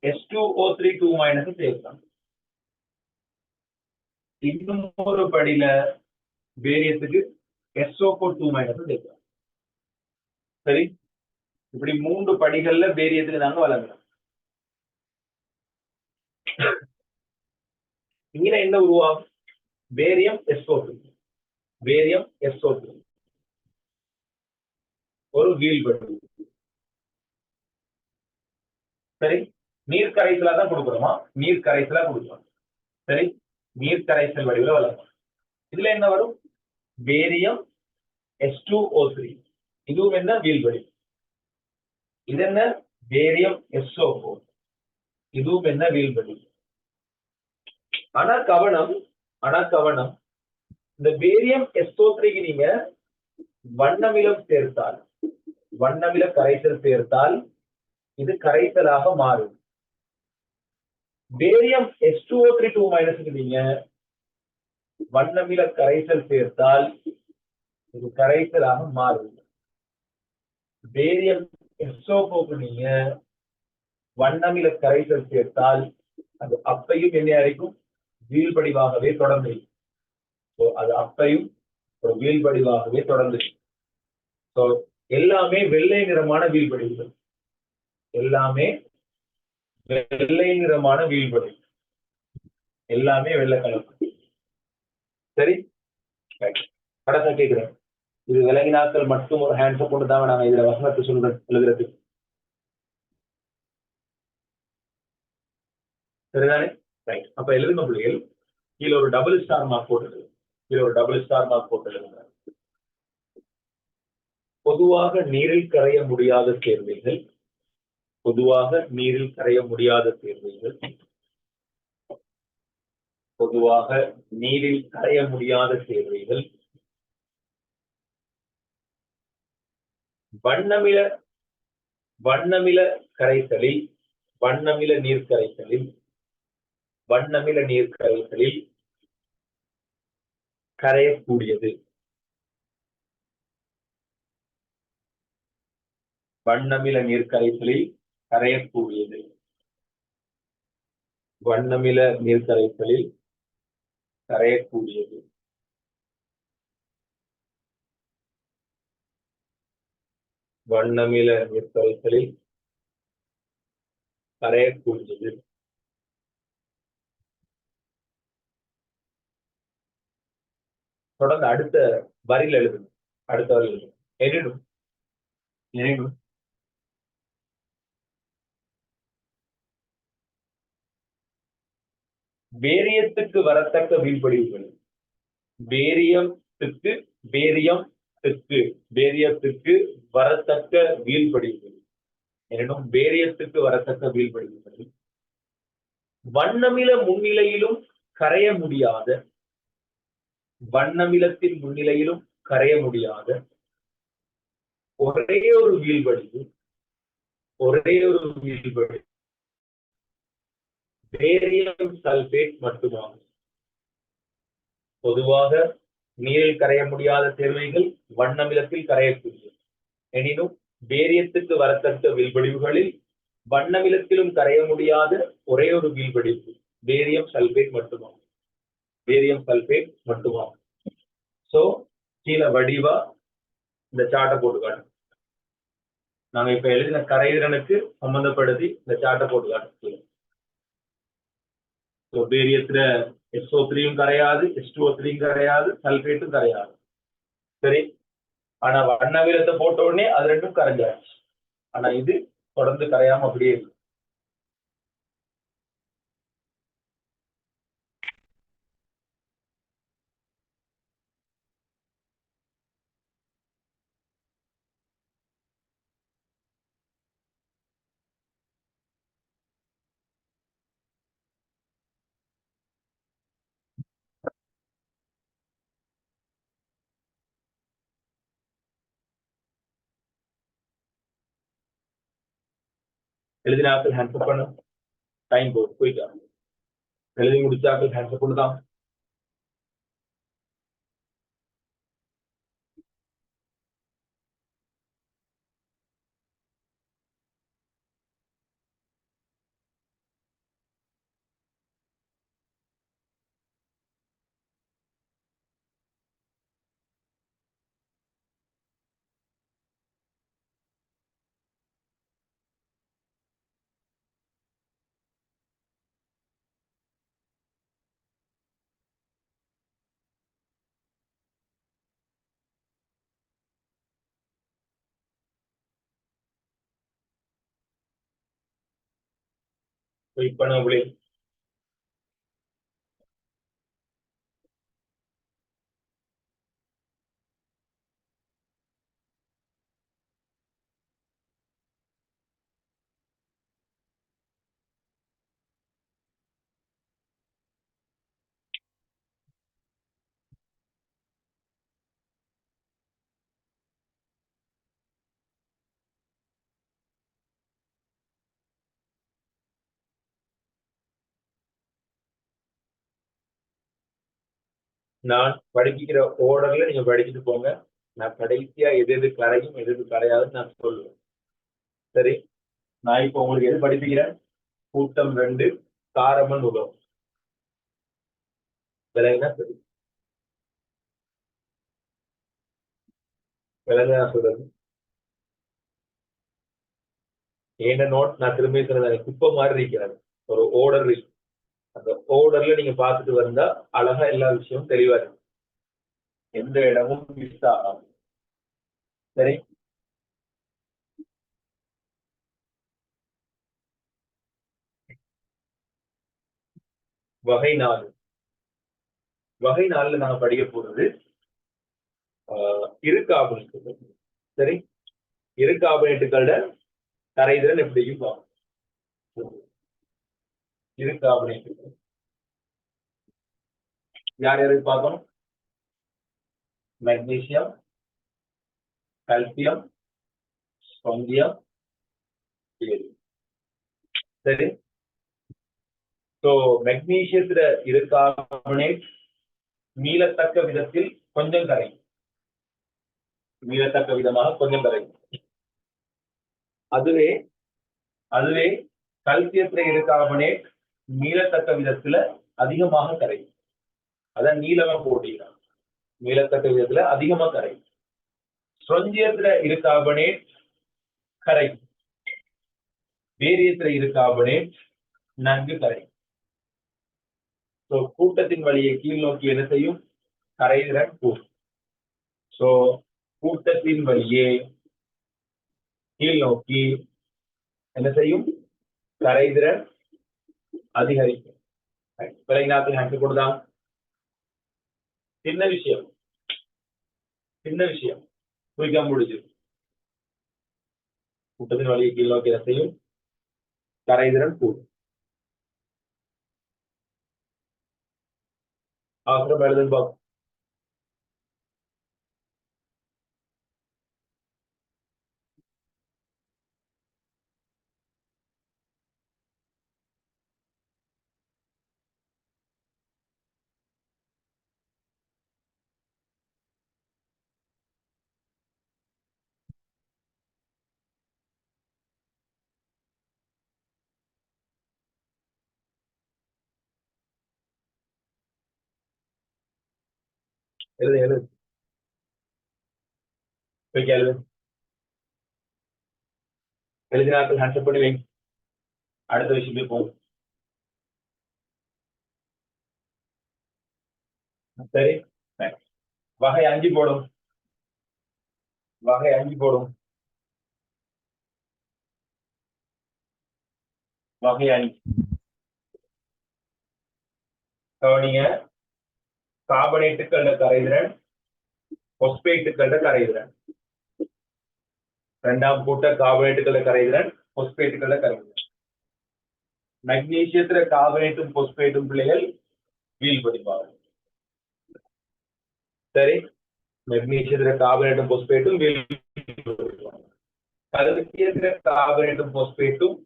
H2O3 2- சேர்க்கிறோம். இன்னும் ஒரு படியில பேரியத்துக்கு SO4 2- சேர்க்கிறோம். சரி, இப்படி 3 படிகள்ல பேரியத்துக்கு நாங்க வழங்குறோம். இங்க என்ன உருவாகும்? பேரியம் SO3 ஒரு வீழ்படி. சரி, நீர்க்கரைசலா தான் கொடுக்குறோமா? நீர்க்கரைசலா கொடுக்குறோம். சரி, நீர்க்கரைசல் வடிவில் வளரும். இதுல என்ன வரும்? பேரியம் H2O3 இதுவும் என்ன? வீழ்படி. இது என்ன? பேரியம் SO4 இதுவும் என்ன? வீழ்படி. ஆனா கவனம், இந்த பேரியம் SO3க்கு நீங்க வண்ணமிலம் சேர்த்தால், வண்ணமில கரைசல் சேர்த்தால் இது கரைசலாக மாறும். பேரியம் H2O3 2- நீங்க வண்ணமில கரைசல் சேர்த்தால் இது கரைசலாக மாறும். பேரியம் SO4 நீங்க வண்ணமில கரைசல் சேர்த்தால் அது அப்பையும் என்ன அழைக்கும்? வீழ்படிவாகவே தொடர்ந்து. அது அப்பையும் ஒரு வீழ்படிவாகவே தொடர்ந்து. எல்லாமே வெள்ளை நிறமான வீழ்படிவுகள். எல்லாமே வெள்ளை நிறமான வீழ்படி. எல்லாமே வெள்ளை கலப்பு. சரி, கடைசா கேட்கிறேன். இது விலங்கினாக்கள் மட்டும் ஒரு ஹேண்ட்ஸை கொண்டு தான் நாங்க இதுல வசனத்தை சொல்றேன் எழுதுறது. சரிதானே? ரைட். அப்ப எழுதுங்க பிள்ளைகள். கீழே ஒரு டபுள் ஸ்டார் மார்க் போட்டு கீழே ஒரு டபுள் ஸ்டார் மார்க் போட்டு பொதுவாக நீரில் கரைய முடியாத சேர்வைகள் பொதுவாக நீரில் கரைய முடியாத சேர்வைகள் பொதுவாக நீரில் கரைய முடியாத சேர்வைகள் வண்ணமில வண்ணமில கரைசலில் வண்ணமில நீர் கரைசலில் வண்ணமில நீர் கரைசலில் கரையக்கூடியது வண்ணமில நீர் கரைசலில் கரையக்கூடியது வண்ணமில நீர் கரைசலில் கரையக்கூடியது வண்ணமில நீர் கரைசலில் கரையக்கூடியது தொடர்ந்து அடுத்த வரியில் எழுதும் அடுத்த வரியில் எழுதும் எனினும் எனினும் பேரியத்துக்கு வரத்தக்க வீழ்படிவுகள் பேரியத்துக்கு பேரியத்துக்கு பேரியத்துக்கு வரத்தக்க வீழ்படிவுகள் எனினும் பேரியத்துக்கு வரத்தக்க வீழ்படிவுகள் வண்ணமில முன்னிலையிலும் கரைய முடியாத வண்ணமிலத்தின் முன்னிலையிலும் கரைய முடியாத ஒரே ஒரு வீழ்வடிவு பேரியம் சல்பேட் மட்டுமாகும் பொதுவாக நீரில் கரைய முடியாத சேர்வைகள் வண்ணமிலத்தில் கரையக்கூடிய எனினும் பேரியத்துக்கு வரத்தக்க வீழ்வடிவுகளில் வண்ணமிலத்திலும் கரைய முடியாத ஒரே ஒரு வீழ்வடிவு பேரியம் சல்பேட் மட்டுமாகும் பேரியம் சல்பேட் மட்டுமாகும் சோ கீழே வடிவா இந்த சாட்டை போட்டு காட்டும் நாங்க இப்ப எழுதின கரைதிறனுக்கு சம்பந்தப்படுத்தி இந்த சாட்டை போட்டு காட்டும் பேரியத்துல SO3யும் கரையாது H2O3யும் கரையாது சல்பேட்டும் கரையாது சரி ஆனா வண்ணவிலத்தை போட்ட உடனே அது ரெண்டும் கரைஞ்சாச்சு ஆனா இது தொடர்ந்து கரையாம அப்படியே இருக்கு எழுதினாக்கள் ஹேண்ட்ஸ் பண்ண டைம் போகுது போயிட்டா எழுதி முடிச்சாக்கள் ஹேண்ட்ஸ் பண்ணுதான் வெயிட் பண்ண உள்ளே நான் படிக்கிற ஓர்டர்ல நீங்க படிச்சுட்டு போங்க நான் கடைசியா எது எது கரையும் எது எது கரையாதுன்னு நான் சொல்லுவேன் சரி நான் இப்போ உங்களுக்கு எது படிப்பிக்கிறேன் கூட்டம் 2 காரமன் உலகம் விலங்குனா சரி விலங்குனா சொல்றது என்ன நோட் நான் திரும்பி சொல்றேன் குப்பை மாதிரி இருக்கிறது ஒரு ஓர்டர் இருக்கு அந்த ஓர்டர்ல நீங்க பார்த்துட்டு வந்தா அழகா எல்லா விஷயமும் தெளிவா இருக்கு எந்த இடமும் மிஸ் ஆகாது சரி வகை 4 வகை 4ல நாங்க படிக்க போறது இரு கார்பனேட்டுகள். சரி, இரு கார்பனேட்டுகளோட கரைதிறன் எப்படியும் பார்ப்போம். இரு கார்பனேட்டுகள் யார் யாருக்கு பார்க்கணும்? Magnesium, calcium, strontium, barium. சரி, சோ மெக்னீசியத்துல இரு கார்பனேட் மீளத்தக்க விதத்தில் கொஞ்சம் கரையும். மீளத்தக்க விதமாக கொஞ்சம் கரையும். அதுவே கல்சியத்துல இரு கார்பனேட் மீளத்தக்க விதத்துல அதிகமாக கரையும். அதான் நீளமா போட்டிக்கிறான். மீளத்தக்க விதத்துல அதிகமா கரையும். ஸ்ட்ரோண்டியத்துல இரு கார்பனேட் கரையும். பேரியத்துல இரு கார்பனேட் நன்கு கரையும். கூட்டத்தின் வழியை கீழ் நோக்கி என்ன செய்யும்? கரைதிறன் கூடும். சோ கூட்டத்தின் வழியே கீழ் நோக்கி என்ன செய்யும்? கரைதிறன் அதிகரிக்கும். விளைநாட்டில் ஹேண்ட் கொடுதான். சின்ன விஷயம் குறிக்க முடிஞ்சு. கூட்டத்தின் வழியை கீழ் நோக்கி என்ன செய்யும்? கரைதிறன் கூடும். ஆசிரம் எழுதுன்னு பார்ப்போம். எழுது எழுதினாக்கள் ஹேண்ட் பண்ணி வைங்க. அடுத்த விஷயமே போகும். சரி, வகை 5 போடும். வகை 5 போடும். வகை 5 கவனிங்க. கார்பனேட்டுகளோட கரைதிறன், பொஸ்பேட்டுகளோட கரைதிறன். இரண்டாம் கூட்ட கார்பனேட்டுகளோட கரைதிறன், பொஸ்பேட்டுகளோட கரைதிறன். மெக்னீசியத்துல கார்பனேட்டும் பொஸ்பேட்டும் பிள்ளைகள் வீழ்படிவார்கள். சரி, மெக்னீசியத்துல கார்பனேட்டும் பொஸ்பேட்டும் வீழ்படிவாங்க. கல்சியத்துல கார்பனேட்டும் பொஸ்பேட்டும்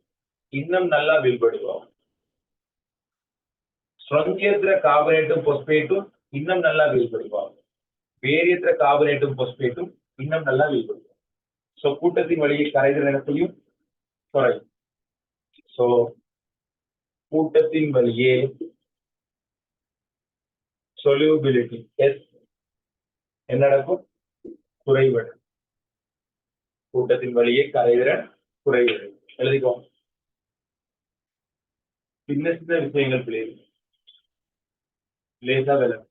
இன்னும் நல்லா வீழ்படுவாங்க. ஸ்ட்ரோண்டியத்துல கார்பனேட்டும் பொஸ்பேட்டும் இன்னும் நல்லா வீழ்படுவாங்க. பேரியத்துல கார்பனேட்டும் பொஸ்பேட்டும் இன்னும் நல்லா வீழ்படுவாங்க. சோ கூட்டத்தின் வழியை கரைதிறன் இடத்தையும் குறையும். சோ கூட்டத்தின் வழியே solubility S என்ன நடக்கும்? குறைவடையும். கூட்டத்தின் வழியே கரைதிறன் குறைவடையும். எழுதிக்கோங்க. சின்ன சின்ன விஷயங்கள் பிள்ளைகள் லேசா விளக்கும்.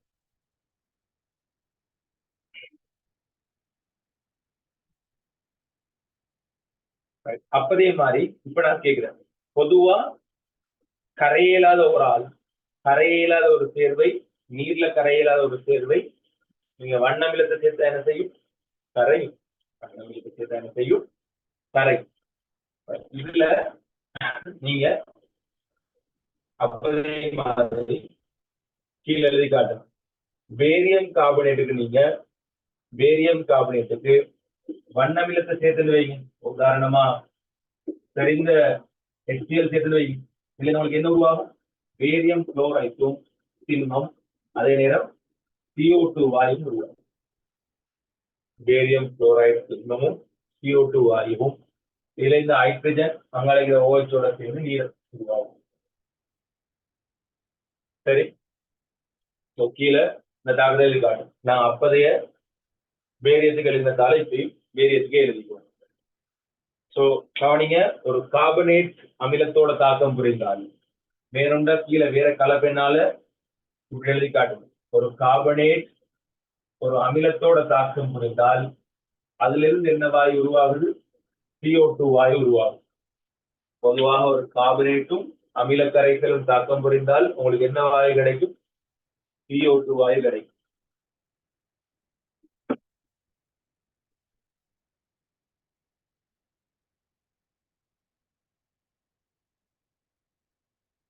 அப்பதே மாதிரி இப்ப நான் கேட்கிறேன், பொதுவா கரையியலாத ஒரு ஆள், கரையியலாத ஒரு சேர்வை, நீர்ல கரையியலாத ஒரு சேர்வை நீங்க வண்ணமிலத்தை சேர்த்தா என்ன செய்யும்? கரையும். வண்ணமிலத்தை சேர்த்தா என்ன செய்யும்? கரையும். இதுல நீங்க அப்பதே மாதிரி கீழே எழுதி காட்டும். பேரியம் கார்பனேட்டுக்கு நீங்க பேரியம் கார்பனேட்டுக்கு வண்ணமிலத்தை சேர்த்து வைங்க. உதாரணமா தெரிந்த HCl சேர்த்து வைங்க. இதுல நம்மளுக்கு என்ன உருவாகும்? பேரியம் குளோரைடும் திண்மம், அதே நேரம் CO2 வாயும் உருவாகும். பேரியம் குளோரைடு திண்மமும் CO2 வாயுவும் இதுல இந்த ஹைட்ரஜன் அங்காளிக்கிற OH-ஓட சேர்ந்து நீர் உருவாகும். சரி, கீழே இந்த தகவல் காட்டும். நான் அப்பதைய பேரியத்துக்கு எழுதின தலைப்பை பேரியத்துக்கே எழுதிக்குவோம். சோ கவனிங்க, ஒரு கார்பனேட் அமிலத்தோட தாக்கம் புரிந்தால் வேறொண்ட கீழே வேற கலப்பெண்ணால இப்படி எழுதி காட்டும். ஒரு கார்பனேட் ஒரு அமிலத்தோட தாக்கம் புரிந்தால் அதுல இருந்து என்ன வாயு உருவாகுது? CO2 வாயு உருவாகும். பொதுவாக ஒரு கார்பனேட்டும் அமில கரைசலும் தாக்கம் புரிந்தால் உங்களுக்கு என்ன வாயு கிடைக்கும்? CO2 வாயு கிடைக்கும்.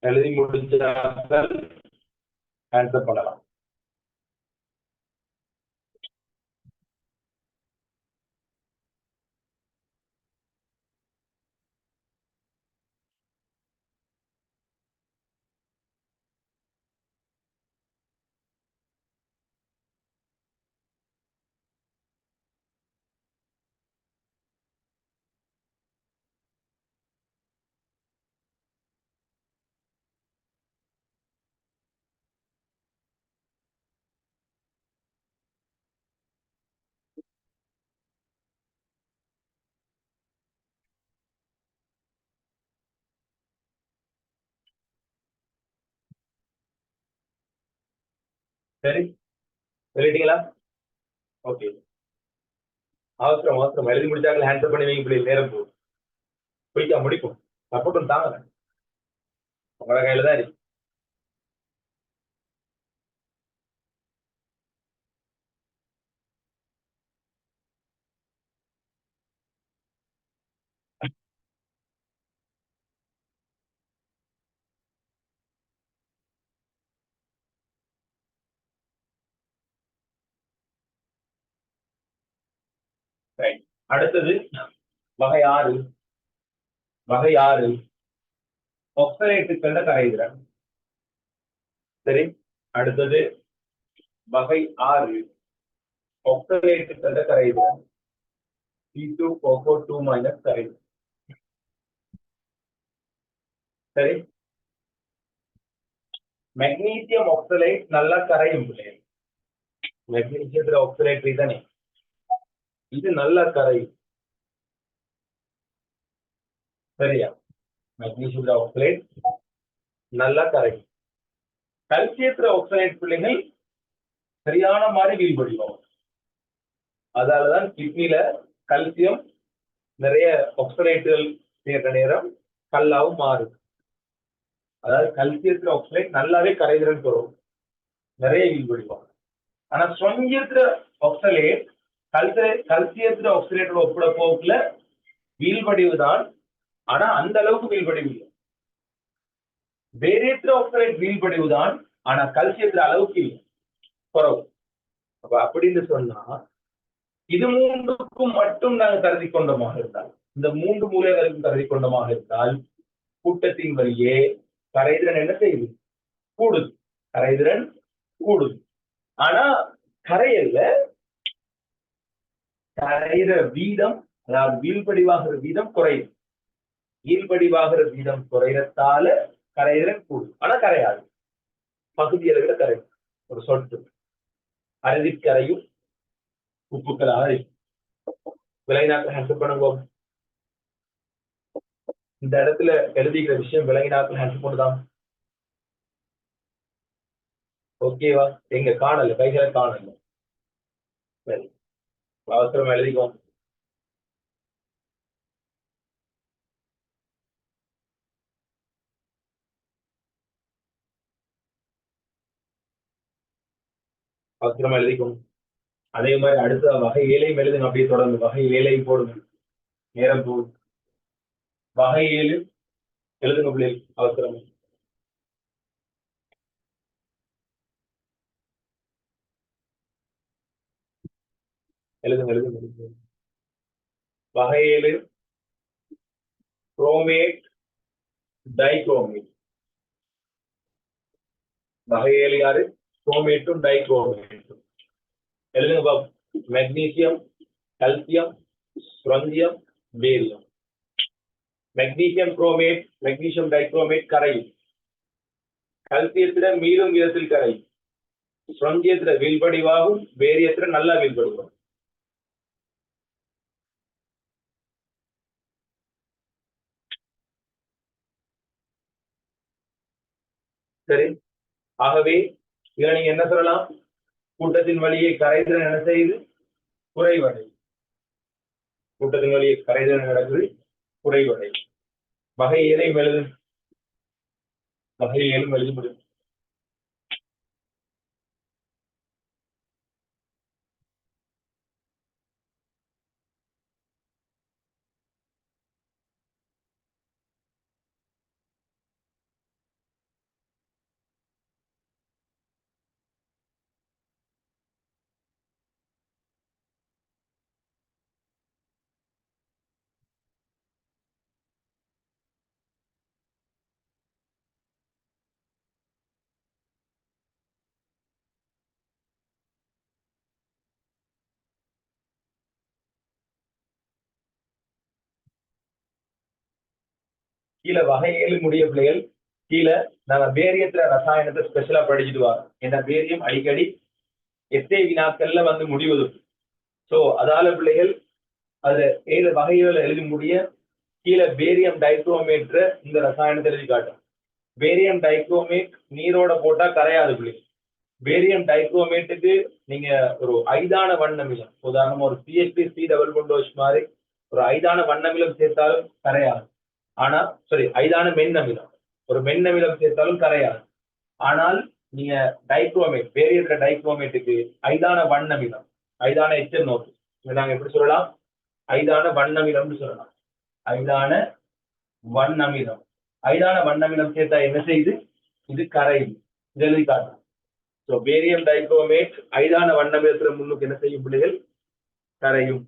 எழுதி முடிச்சால் ஆன்சர் பண்ணலாம். சரி, எழுதிட்டீங்களா? ஓகே, அவசரம் அவசரம் எழுதி முடிச்சாங்க ஆன்சர் பண்ணுவீங்க. இப்படி நேரம் போகும், போய்க்கா முடிக்கும். சப்போர்ட்டும் தாங்க, உங்களோட கையில தான் இருக்கு. அடுத்தது வகை 6. வகை 6 ஒக்சலேட்டுகள கரைதிறன். சரி, அடுத்தது வகை 6 ஒக்சலேட்டுகள கரைதிறன். C2O2- கரைதிறன். சரி, மெக்னீசியம் ஆக்சலேட் நல்லா கரையும். மெக்னீசியத்துல ஆக்சலேட் தானே, இது நல்லா கரையும். சரியா, மெக்னீசியத்துல ஆக்சலேட் நல்லா கரையும். கல்சியத்துல ஆக்சலேட் பிள்ளைகள் சரியான மாதிரி வீழ்படிவோம். அதாலதான் கிட்னில கல்சியம் நிறைய ஆக்சலேட்டுகள் சேர்ற நேரம் கல்லாவும் மாறும். அதாவது கல்சியத்துல ஆக்சலேட் நல்லாவே கரைதிறன் பெறும், நிறைய வீழ்படிவோம். ஆனா சொங்கியத்துல ஆக்சலேட் கல்சியத்துல ஆக்சலேட்டோட ஒப்பிட போக்குல வீழ்படிவு தான், ஆனா அந்த அளவுக்கு வீழ்படிவு இல்லை. பேரியத்துல ஆக்சலேட் வீழ்படிவு தான், ஆனா கல்சியத்துல அளவுக்கு இல்லை, குறவு. அப்ப அப்படின்னு சொன்னா இது மூன்றுக்கும் மட்டும் நாங்கள் கருதி கொண்டமாக இருந்தால், இந்த 3 மூலைகளுக்கும் கருதி கொண்டமாக இருந்தால் கூட்டத்தின் வழியே கரைதிறன் என்ன செய்யுது? கூடுது. கரைதிறன் கூடுது. ஆனா கரையல்ல, கரைகிற வீதம், அதாவது வீழ்படிவாகிற வீதம் குறையும். வீழ்படிவாகிற வீதம் குறையத்தால கரைதிறன் கூடுது, ஆனா கரையாது. பகுதி அளவில் கரையும். ஒரு சொட்டு அறுதிக்கரையும் உப்புக்களாக இருக்கும். விலங்கினாக்கள் ஹேண்டில் பண்ணுவோம். இந்த இடத்துல எழுதிக்கிற விஷயம் விலங்கினாக்கள் ஹேண்டில் பண்ணுதான். ஓகேவா? எங்க காணல, கைகளை காணல. சரி, அவசரம் எழுதிக்கோ. அவசரமா எழுதிக்கோங்க. அதே மாதிரி அடுத்த வகை 7 எழுதுங்க. அப்படியே தொடர்ந்து வகை 7 போடுங்க, நேரம் போடும். வகை 7 எழுதுங்க பிள்ளைகள், அவசரம். எழுதுங்க எழுதுங்க எழுதுங்க. வகை 7 குரோமேட் டைகுரோமேட். வகை 7 யாரு? குரோமேட்டும் டைகுரோமேட்டும். எழுதுங்க பாப். Magnesium, calcium, strontium, barium. Magnesium chromate, magnesium dichromate கரையும். கல்சியத்துல மீளும் விதத்தில் கரையும். ஸ்ட்ரோன்சியத்துல வீழ்படிவாகும், பேரியத்துல நல்லா வீழ்படிவாகும். சரி, ஆகவே இதை நீங்க என்ன சொல்லலாம்? கூட்டத்தின் வழியே கரைதிறன் என்ன செய்யுது? குறைவடை. கூட்டத்தின் வழியே கரைதிறன் நடக்குது, குறைவடை. வகை 7 எழுது. வகை 7 எழுதி முடியும். கீழே வகை 7 முடிய பிள்ளைகள் கீழே நாங்க பேரியத்துல ரசாயனத்தை ஸ்பெஷலா படிச்சுட்டு வரோம். ஏன்னா பேரியம் அடிக்கடி எத்தனை வினாக்கள்ல வந்து முடிவது. சோ அதால பிள்ளைகள் அதுல 7 வகைகளை எழுதி முடிய கீழே பேரியம் டைக்ரோமேட்ர இந்த ரசாயனத்தை எழுதி காட்டும். பேரியம் டைக்ரோமேட் நீரோட போட்டா கரையாது பிள்ளைகள். பேரியம் டைக்ரோமேட்டுக்கு நீங்க ஒரு ஐதான வண்ணமிலம், உதாரணமா ஒரு CH3 டபுள் பாண்ட் மாதிரி ஒரு ஐதான வண்ணமிலம் சேர்த்தாலும் கரையாது. ஆனா ஐதான மென்னமிலம், ஒரு மென்னமிலம் சேர்த்தாலும் கரையாது. ஆனால் நீங்க டைக்ரோமேட் பேரியத்துல டைக்ரோமேட்டுக்கு ஐதான வண்ணமிலம், ஐதான எச்சல் நோட்டு நாங்க எப்படி சொல்லலாம், ஐதான வண்ணமிலம்னு சொல்லலாம். ஐதான வண்ணமிலம், ஐதான வண்ணமிலம் சேர்த்தா என்ன செய்யுது, இது கரையும். இது எழுதி காட்டும். ஸோ பேரியம் டைக்ரோமேட் ஐதான வண்ணமிலத்துல முன்னுக்கு என்ன செய்யும் பிள்ளைகள், கரையும்.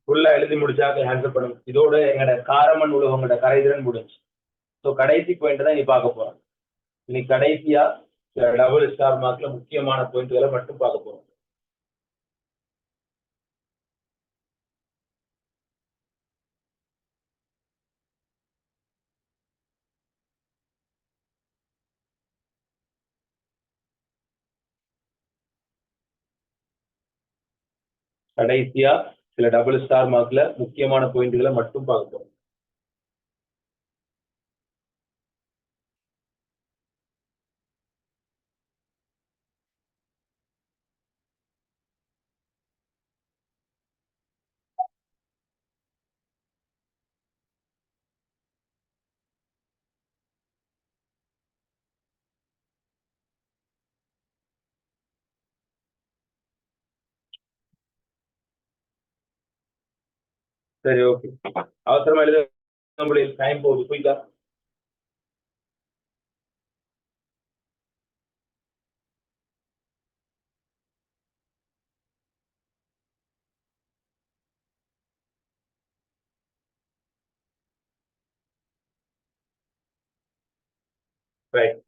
ஃபுல்லா எழுதி முடிச்சாக்க ஆன்சர் பண்ணும். இதோட எங்களோட காரமண் உலகங்களோட கரைதிறன் முடிஞ்சு. ஸோ கடைசி பாயிண்ட் தான் நீ பார்க்க போறோம். நீ கடைசியா டபுள் ஸ்டார் மார்க்ல முக்கியமான பாயிண்ட்களை மட்டும் பார்க்க போறோம். கடைசியா சில டபுள் ஸ்டார் மார்க்ல முக்கியமான பாயிண்ட்களை மட்டும் பார்க்க போறோம். சரி, ஓகே. அவசரமா எழுத டைம் போகுது, போயிட்டா.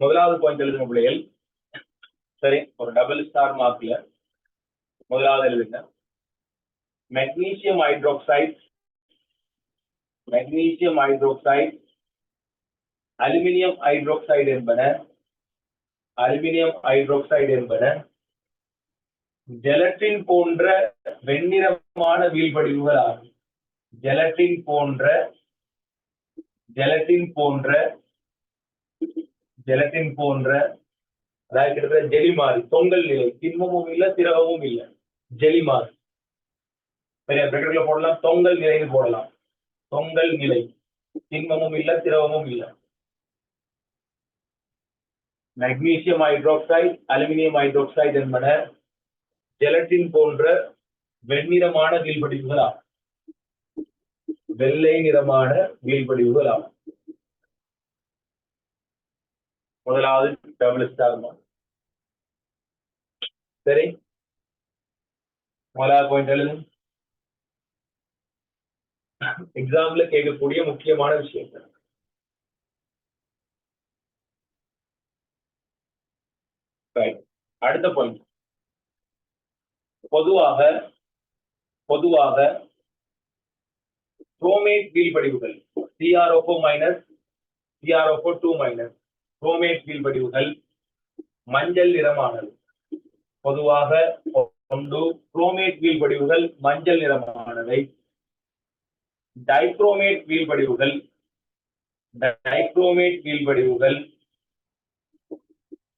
முதலாவது பாயிண்ட் எழுதுங்க பிள்ளைகள். சரி, ஒரு டபுள் ஸ்டார் மார்க்ல முதலாவது எழுதுங்க. Magnesium hydroxide, magnesium hydroxide, aluminium hydroxide என்பன, அலுமினியம் ஹைட்ரோக்சைடு என்பன ஜெலட்டின் போன்ற வெண்ணிறமான வீழ்படிவுகள் ஆகும். ஜெலட்டின் போன்ற ஜெலட்டின் போன்ற ஜெலட்டின் போன்ற அதாவது கிட்டத்தட்ட ஜெலி மாதிரி தொங்கல் நிலை, திண்மமும் இல்லை திரவமும் இல்லை, ஜெலி மாதிரி. பெரிய பிரகடல போடலாம், தொங்கல் நிலைன்னு போடலாம். தொங்கல் நிலை, திண்மமும் இல்லை திரவமும் இல்லை. மெக்னீசியம் ஹைட்ரோக்சைடு, அலுமினியம் ஹைட்ரோக்சைடு என்பன ஜெலட்டின் போன்ற வெண்ணிறமான வீழ்படிவுகள் ஆகும். வெள்ளை நிறமான வீழ்படிவுகள் ஆகும். முதலாவது டபுள் ஸ்டார் மார்க். சரி, முதலாவது பாயிண்ட் எழுது. எக்ஸாம்ல கேட்கக்கூடிய முக்கியமான விஷயங்கள். அடுத்த பாயிண்ட், பொதுவாக குரோமேட் வீழ்படிவுகள் CrO4 minus CrO2 minus chromate வீழ்படிவுகள் மஞ்சள் நிறமானது. பொதுவாக குரோமேட் வீழ்படிவுகள் மஞ்சள் நிறமானவை. டைக்ரோமேட் வீழ்படிவுகள்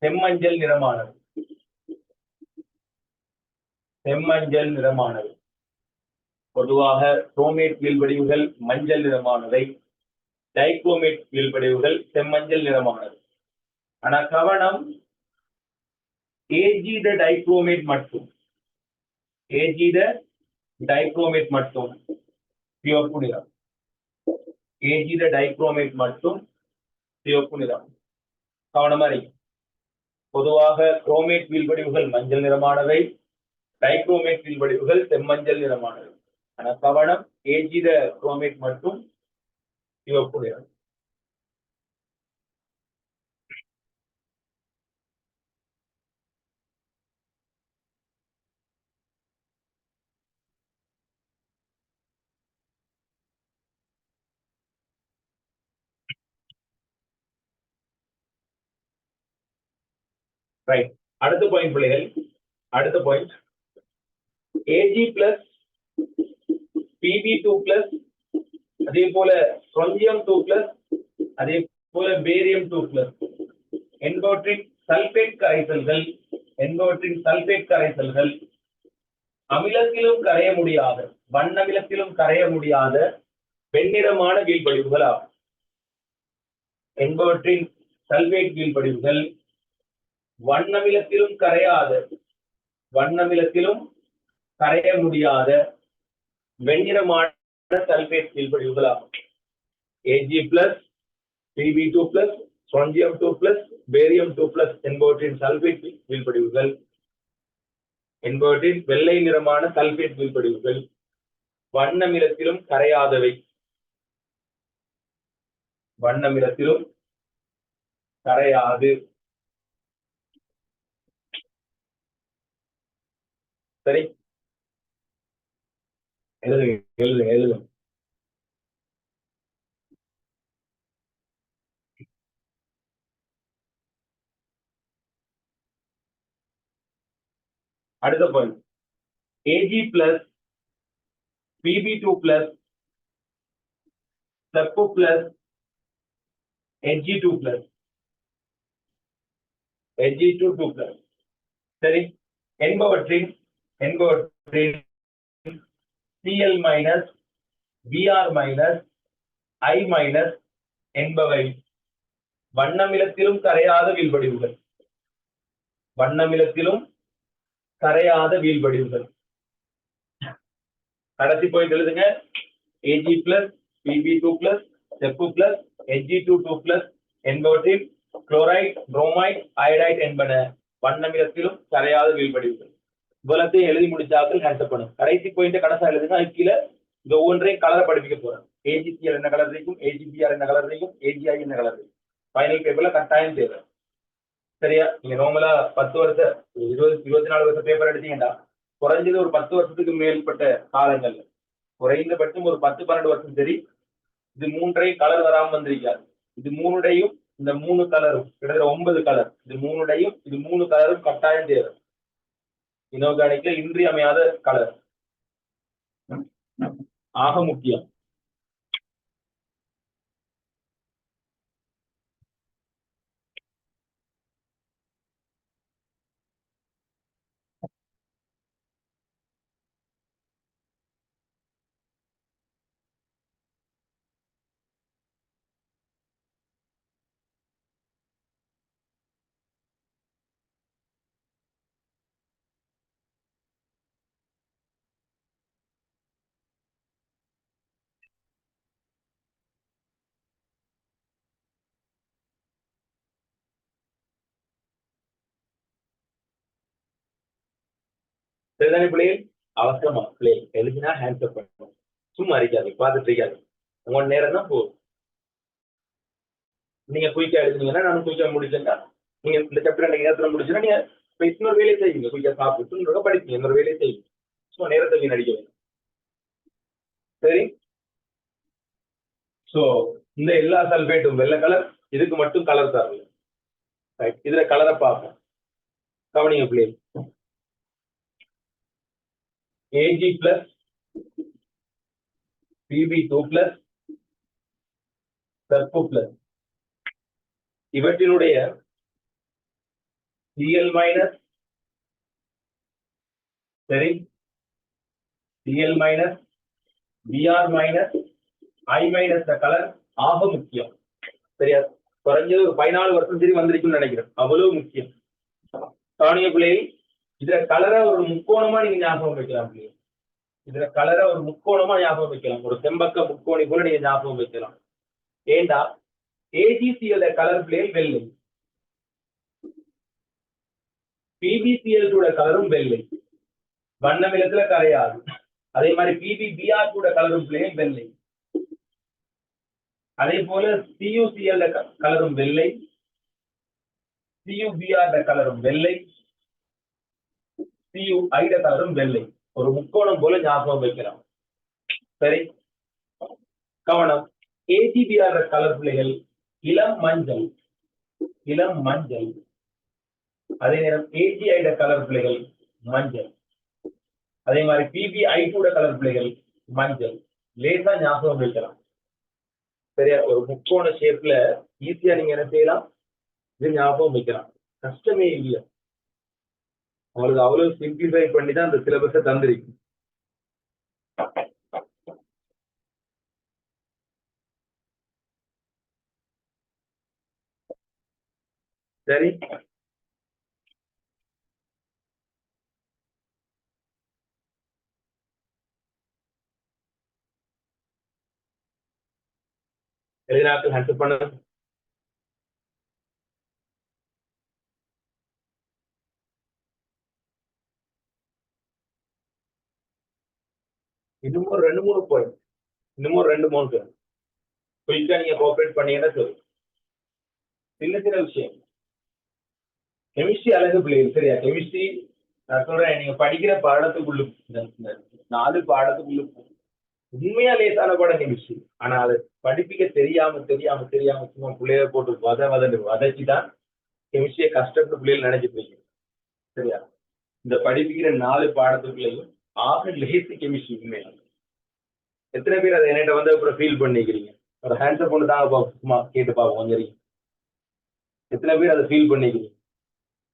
செம்மஞ்சள் நிறமானது. செம்மஞ்சள் நிறமானது. பொதுவாக குரோமேட் வீழ்படிவுகள் மஞ்சள் நிறமானவை. டைக்ரோமேட் வீழ்படிவுகள் செம்மஞ்சள் நிறமானது. ஆனா கவனம், ஏஜித டைக்ரோமேட் மட்டும், ஏஜித டைக்ரோமேட் மட்டும் சிவப்பு நிறம், ஏஜித டைக்ரோமேட் மட்டும் சிவப்பு நிறம். கவனமா இருக்கு. பொதுவாக குரோமேட் வீழ்படிவுகள் மஞ்சள் நிறமானவை, டைக்ரோமேட் வீழ்படிவுகள் செம்மஞ்சள் நிறமானவை. ஆனா கவனம், ஏஜித குரோமேட் மட்டும் சிவப்பு நிறம். ரைட். அடுத்த பாயிண்ட் பிள்ளைகள், அடுத்த point Ag plus Pb2 plus அதே போல ஸ்ட்ரோன்சியம் 2 பிளஸ் அதே போல பேரியம் 2 பிளஸ் என்பவற்றின் சல்பேட் கரைசல்கள், என்பவற்றின் சல்பேட் கரைசல்கள் அமிலத்திலும் கரைய முடியாத, வண்ணமிலத்திலும் கரைய முடியாத வெண்ணிறமான வீழ்படிவுகள் ஆகும். என்பவற்றின் சல்பேட் வீழ்படிவுகள் வண்ணமிலத்திலும் கரையாத, வண்ணமிலத்திலும் கரைய முடியாத வெண்ணிறமான சல்பேட் வீழ்படிவுகள் ஆகும். Ag plus Pb2 plus strontium 2 plus barium 2 plus என்பவற்றின் சல்பேட் வீழ்படிவுகள், என்பவற்றின் வெள்ளை நிறமான சல்பேட் வீழ்படிவுகள் வண்ணமிலத்திலும் கரையாதவை, வண்ணமிலத்திலும் கரையாது. சரி, எழுதுங்க எழுதுங்க எழுதுங்க. அடுத்த point, Ag plus Pb2 plus Sep plus Ag2 plus Ag2 2 plus. சரி, என்பவற்றின் Cl minus Br minus I minus என்பவை வண்ணமிலத்திலும் கரையாத வீழ்படிவுகள், வண்ணமிலத்திலும் கரையாத வீழ்படிவுகள். கடைசி பாயிண்ட் எழுதுங்க. Ag plus Pb2 plus Sep plus Ag2 2 plus என்பவற்றில் குளோரைட், புரோமைட், அயோடைட் என்பன வண்ணமிலத்திலும் கரையாத வீழ்படிவுகள். இவ்வளத்தையும் எழுதி முடிச்சாக்கள் கேன்சல் பண்ணும். கடைசி பாயிண்ட் கடைசா எழுதுங்க. கீழே இந்த ஒவ்வொன்றையும் கலரை படிப்பிக்க போறேன். AgCl என்ன கலர் இருக்கும், AgBr என்ன கலர் இருக்கும், AgI என்ன கலர் இருக்கும். ஃபைனல் பேப்பர்ல கட்டாயம் தேவை. சரியா? நீங்க நார்மலா 10 வருஷம் 24 வருஷம் பேப்பர் எடுத்தீங்கன்னா குறைஞ்சது ஒரு 10 வருஷத்துக்கு மேற்பட்ட காலங்கள்ல, குறைந்தபட்சம் ஒரு 10-12 வருஷம் சரி, இது மூன்றையும் கலர் வராம வந்திருக்காது. இது மூணுடையும் இந்த 3 கலரும் கிட்டத்தட்ட 9 கலர், இது மூணுடையும் இது 3 கலரும் கட்டாயம் தேவை. இனோர்கானிக்ல இன்றியமையாத கலர் ஆக முக்கியம். சரிதானே பிள்ளைகள்? அவசரமா பிள்ளை எழுதினா ஹேண்ட்ஸ் அப் பண்ணணும். சும்மா இருக்காது, பார்த்துட்டு இருக்காது. உங்க நேரம் தான் போதும். நீங்க குயிக்கா எழுதுனீங்கன்னா நானும் குயிக்கா முடிச்சேன்னா, நீங்க இந்த சாப்டர் அன்னைக்கு நேரத்துல முடிச்சுன்னா நீங்க இப்ப இன்னொரு வேலையை செய்வீங்க. குயிக்கா சாப்பிட்டு இன்னொரு படிப்பீங்க, இன்னொரு வேலையை செய்வீங்க. சும்மா நேரத்தை வீணடிக்க வேணும். சரி, சோ இந்த எல்லா சல்பேட்டும் வெள்ளை கலர், இதுக்கு மட்டும் கலர் தரல. இதுல கலரை பார்ப்போம். கவனிங்க பிள்ளை. Ag plus Pb2 plus Sep plus இவற்றினுடைய Cl மைனஸ், சரி, Cl minus Br minus I minus the colour ஆக முக்கியம். சரியா? குறைஞ்சது ஒரு 14 வருஷம் சரி வந்திருக்குன்னு நினைக்கிறேன். அவ்வளவு முக்கியம். கவனிய பிள்ளைகள், இதுல கலரை ஒரு முக்கோணமா நீங்க ஞாபகம் வைக்கலாம் பிள்ளைகள். இதுல கலரை ஒரு முக்கோணமா ஞாபகம் வைக்கலாம். ஒரு செம்பக்க முக்கோணி கூட நீங்க ஞாபகம் வைக்கலாம். ஏண்டா ஏஜிசிஎல் கலர் பிள்ளைகள் வெள்ளை, பிபிசிஎல் கூட கலரும் வெள்ளை, வண்ணமிலத்துல கரையாது. அதே மாதிரி பிபிபிஆர் கூட கலரும் பிள்ளைகள் வெள்ளை. அதே போல சியூசிஎல் கலரும் வெள்ளை, சியூபிஆர் கலரும் வெள்ளை, சியூஐ கலரும் வெள்ளை. ஒரு முக்கோணம் போல ஞாபகம் வைக்கலாம். சரி, கவனம். ஏஜிபிஆர் கலர் பிள்ளைகள் இளம் மஞ்சள், இளம் மஞ்சள். அதே நேரம் ஏஜிஐ கலர் பிள்ளைகள் மஞ்சள். அதே மாதிரி பிபிஐ கூட கலர் பிள்ளைகள் மஞ்சள். லேசா ஞாபகம் வைக்கலாம். சரியா? ஒரு முக்கோண ஷேப்ல ஈஸியா நீங்க என்ன செய்யலாம், இது ஞாபகம் வைக்கலாம். கஷ்டமே இல்லை. அவங்களுக்கு அவ்வளவு சிம்பிளிஃபை பண்ணி தான் அந்த சிலபஸை தந்திருக்கு. சரி, எழுதினாக்கள் ஹேண்ட் பண்ண. இன்னும் ஒரு 2-3 பாயிண்ட், இன்னும் ஒரு 2-3 குயிக்கா நீங்க கோஆபரேட் பண்ணீங்கன்னா சரி. சின்ன சின்ன விஷயம். கெமிஸ்ட்ரி அழகு பிள்ளைகள். சரியா? கெமிஸ்ட்ரி நான் சொல்றேன், நீங்க படிக்கிற பாடத்துக்குள்ள 4 பாடத்துக்குள்ள உண்மையா லேசான பாடம் கெமிஸ்ட்ரி. ஆனா அதை படிப்பிக்க தெரியாம சும்மா பிள்ளைய போட்டு வதச்சிதான் கெமிஸ்ட்ரியை கஷ்டப்பட்டு பிள்ளைகள் நினைச்சிட்டு இருக்கீங்க. சரியா? இந்த படிப்பிக்கிற 4 பாடத்துக்குள்ளேயும் ஆக லேசி கெமிஸ்ட்ரி உண்மையா. எத்தனை பேர் அதை என்கிட்ட வந்து அப்புறம் ஃபீல் பண்ணிக்கிறீங்க? ஒரு ஹேண்ட்ஸை கொண்டு தாங்க சும்மா கேட்டு பார்ப்போம் கொஞ்சம். எத்தனை பேர் அதை ஃபீல் பண்ணிக்கிறீங்க?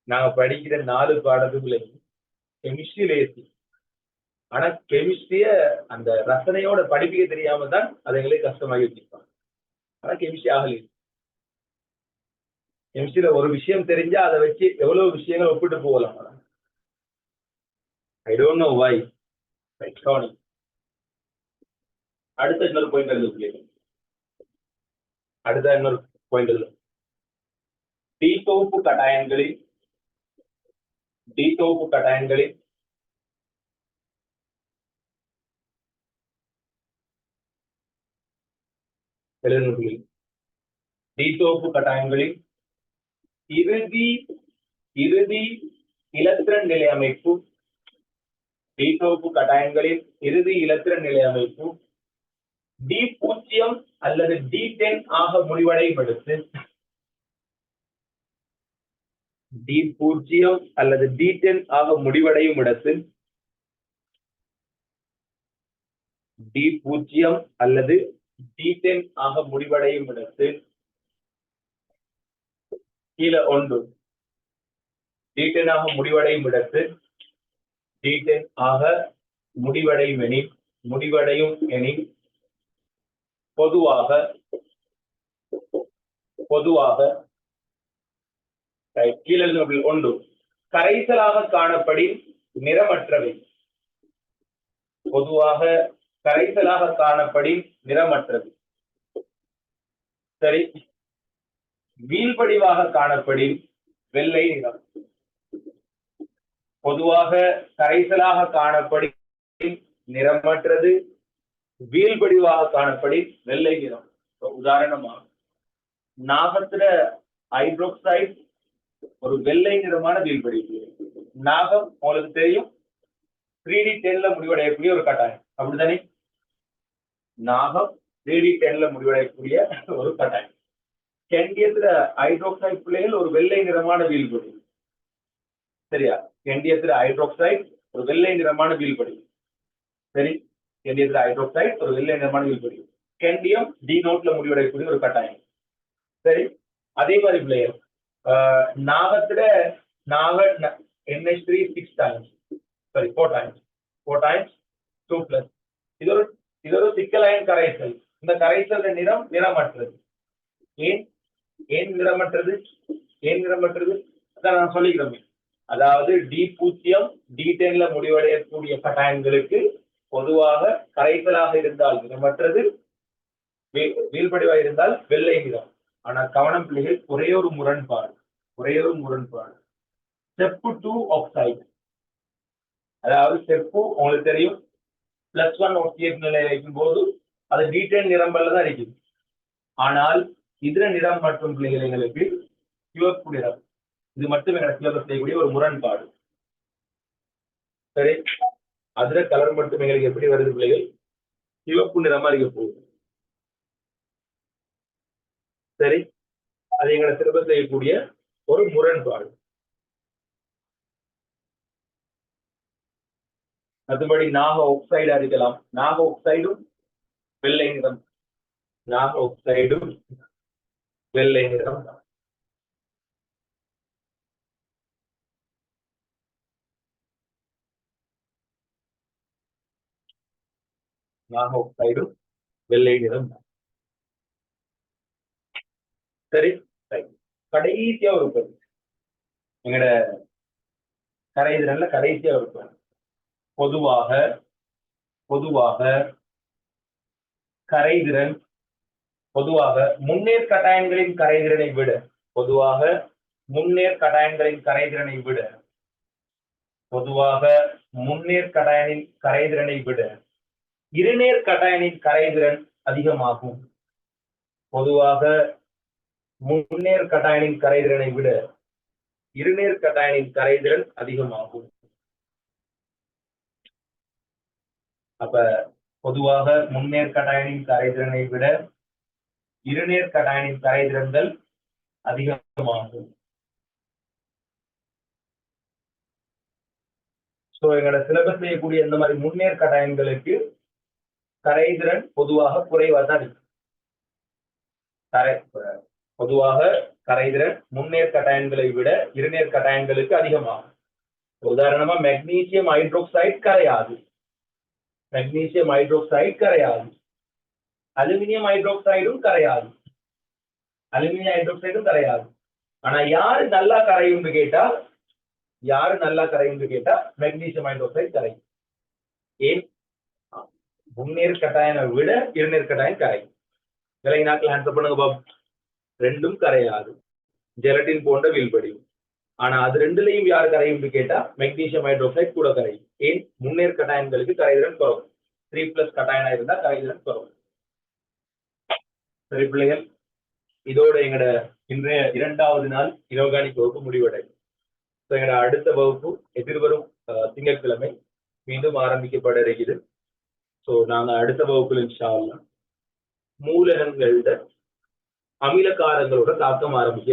நாங்க படிக்கிற 4 பாடத்துக்குள்ளேயும் கெமிஸ்ட்ரி லேசி. ஆனா கெமிஸ்ட்ரிய அந்த ரசனையோட படிப்பிக்க தெரியாம தான் அதை எங்களுக்கு கஷ்டமாகி வச்சிருப்பாங்க. ஆனா கெமிஸ்ட்ரி ஆகல. கெமிஸ்ட்ரியில ஒரு விஷயம் தெரிஞ்சா அதை வச்சு எவ்வளவு விஷயங்கள் ஒப்பிட்டு போகலாம். I don't know why. அடுத்த இன்னொரு பாயிண்ட் எழுது. அடுத்த இன்னொரு பாயிண்ட் எழுது. டீதொகுப்பு கட்டாயங்களில் டீதொகுப்பு கட்டாயங்களில் இறுதி இலத்திரன் நிலை அமைப்பு, டீதொகுப்பு கட்டாயங்களில் இறுதி இலத்திரன் நிலை அமைப்பு D0 அல்லது D10 ஆக முடிவடையும் இடத்து, D0 அல்லது D10 ஆக முடிவடையும் இடத்து, D0 அல்லது D10 ஆக முடிவடையும் இடத்து கீழே 1 D10 ஆக முடிவடையும் இடத்து, D10 ஆக முடிவடையும் எனில் பொதுவாக கீழே 1 கரைசலாக காணப்படின் நிறமற்றவை. பொதுவாக கரைசலாக காணப்படின் நிறமற்றது. சரி, வீழ்படிவாக காணப்படின் வெள்ளை நிறம். பொதுவாக கரைசலாக காணப்படின் நிறமற்றது, வீழ்படிவாக காணப்படின் வெள்ளை நிறம். உதாரணமா நாகத்துல ஹைட்ரோக்சைடு ஒரு வெள்ளை நிறமான வீழ்படிவு. நாகம் உங்களுக்கு தெரியும் 3D10 முடிவடையக்கூடிய ஒரு கட்டாயம், அப்படித்தானே? நாகம் 3D10 முடிவடையக்கூடிய ஒரு கட்டாயம். கெண்டியத்துல ஹைட்ரோக்சைடு பிள்ளைகள் ஒரு வெள்ளை நிறமான வீழ்படிவு. சரியா? கெண்டியத்துல ஹைட்ரோக்சைடு ஒரு வெள்ளை நிறமான வீழ்படிவு. சரி, கெண்டியத்துல ஹைட்ரோக்சைடு ஒரு வெள்ளை நிறமான வீழ்படிவு. கெண்டியம் D0 முடிவடையக்கூடிய ஒரு கட்டாயம். சரி, அதே மாதிரி பிள்ளைகள் நாகத்துல NH3 6 times, sorry 4 times 2 plus இது ஒரு சிக்கலாயன் கரைசல். இந்த கரைசல் நிறம் நிறமற்றது. ஏன் ஏன் நிறமற்றது? ஏன் நிறமற்றது? அதான் நான் சொல்லிக்கிறோம். அதாவது D0 D10ல முடிவடையக்கூடிய கட்டாயங்களுக்கு பொதுவாக கரைசலாக இருந்தால் நிறமற்றது, வீழ்படிவாக இருந்தால் வெள்ளை நிறம். ஆனா கவனம் பிள்ளைகள், ஒரே ஒரு முரண்பாடு. செப்பு 2 ஆக்சைடு, அதாவது செப்பு உங்களுக்கு தெரியும் +1 ஒட்டியர் நிலையில் இருக்கும் போது அது D10 நிறம்பல்ல தான் இருக்குது. ஆனால் இதர நிறம் மற்றும் பிள்ளைகள் எங்களுக்கு சிவப்பு நிறம். இது மட்டும் எனக்கு சிலபஸ் செய்யக்கூடிய ஒரு முரண்பாடு. சரி, அதுல கலர் மட்டும் எங்களுக்கு எப்படி வருது பிள்ளைகள்? சிவப்பு நிறமா இருக்க போகுது. சரி, அது எங்களை சிலபஸ் செய்யக்கூடிய ஒரு முரண்பாடு. மற்றபடி நாக ஆக்சைடா இருக்கலாம். நாக ஆக்சைடும் வெள்ளை நிறம். நாக ஆக்சைடும் வெள்ளை நிறம். நாக ஆக்சைடும் வெள்ளை நிறம். சரி, கடைசியா ஒரு பகுதி எங்கட கரைதிறன்ல கடைசியா இருப்பாங்க. பொதுவாக கரைதிறன் பொதுவாக முன்னேற் கட்டாயங்களின் கரைதிறனை விட இருநேர் கட்டாயனின் கரைதிறன் அதிகமாகும். பொதுவாக முன்னேற் கட்டாயனின் கரைதிறனை விட இருநேர் கட்டாயனின் கரைதிறன் அதிகமாகும். அப்ப பொதுவாக முன்னேற் கட்டாயனின் கரைதிறனை விட இருநேர் கட்டாயனின் கரைதிறன்கள் அதிகமாகும். சோ எங்களோட சிலபஸ் செய்யக்கூடிய இந்த மாதிரி முன்னேற் கட்டாயன்களுக்கு கரைதிறன் பொதுவாக குறைவா தான் இருக்கு. பொதுவாக கரைதிறன் முன்னேற் கட்டாயன்களை விட இருநேர் கட்டாயன்களுக்கு அதிகமாகும். உதாரணமா மெக்னீசியம் ஹைட்ரோக்சைடு கரையாது, அலுமினியம் ஹைட்ரோக்சைடும் கரையாது. ஆனா யாரு நல்லா கரையும்னு கேட்டா மெக்னீசியம் ஹைட்ரோக்சைடு கரையும். ஏன்? முன்னேற் கட்டாயனை விட இருநேர் கட்டாயம் கரையும். விலைநாக்கில் ஆன்சர் பண்ணுங்க பாப். ரெண்டும் கரையாது, ஜெலட்டின் போன்ற வீழ்படியும். ஆனா அது ரெண்டுலையும் யாரு கரையும் கேட்டா மெக்னீசியம் ஹைட்ரோக்சைடு கூட கரையும். ஏன்? முன்னேற் கட்டாயன்களுக்கு கரைதிறன் குறவு. 3+ கட்டாயனா இருந்தா கரைதிறன் குறவு. சரி பிள்ளைகள், இதோட எங்கட இன்றைய 2வது நாள் இனோர்கானிக் வகுப்பு முடிவடையும். எங்கட அடுத்த வகுப்பு எதிர்வரும் திங்கட்கிழமை மீண்டும் ஆரம்பிக்கப்பட இருக்குது. சோ நாங்க அடுத்த வகுப்புல இன்ஷா அல்லாஹ் மூலகங்களோட அமிலகாரங்களோட தாக்கம் ஆரம்பிக்க.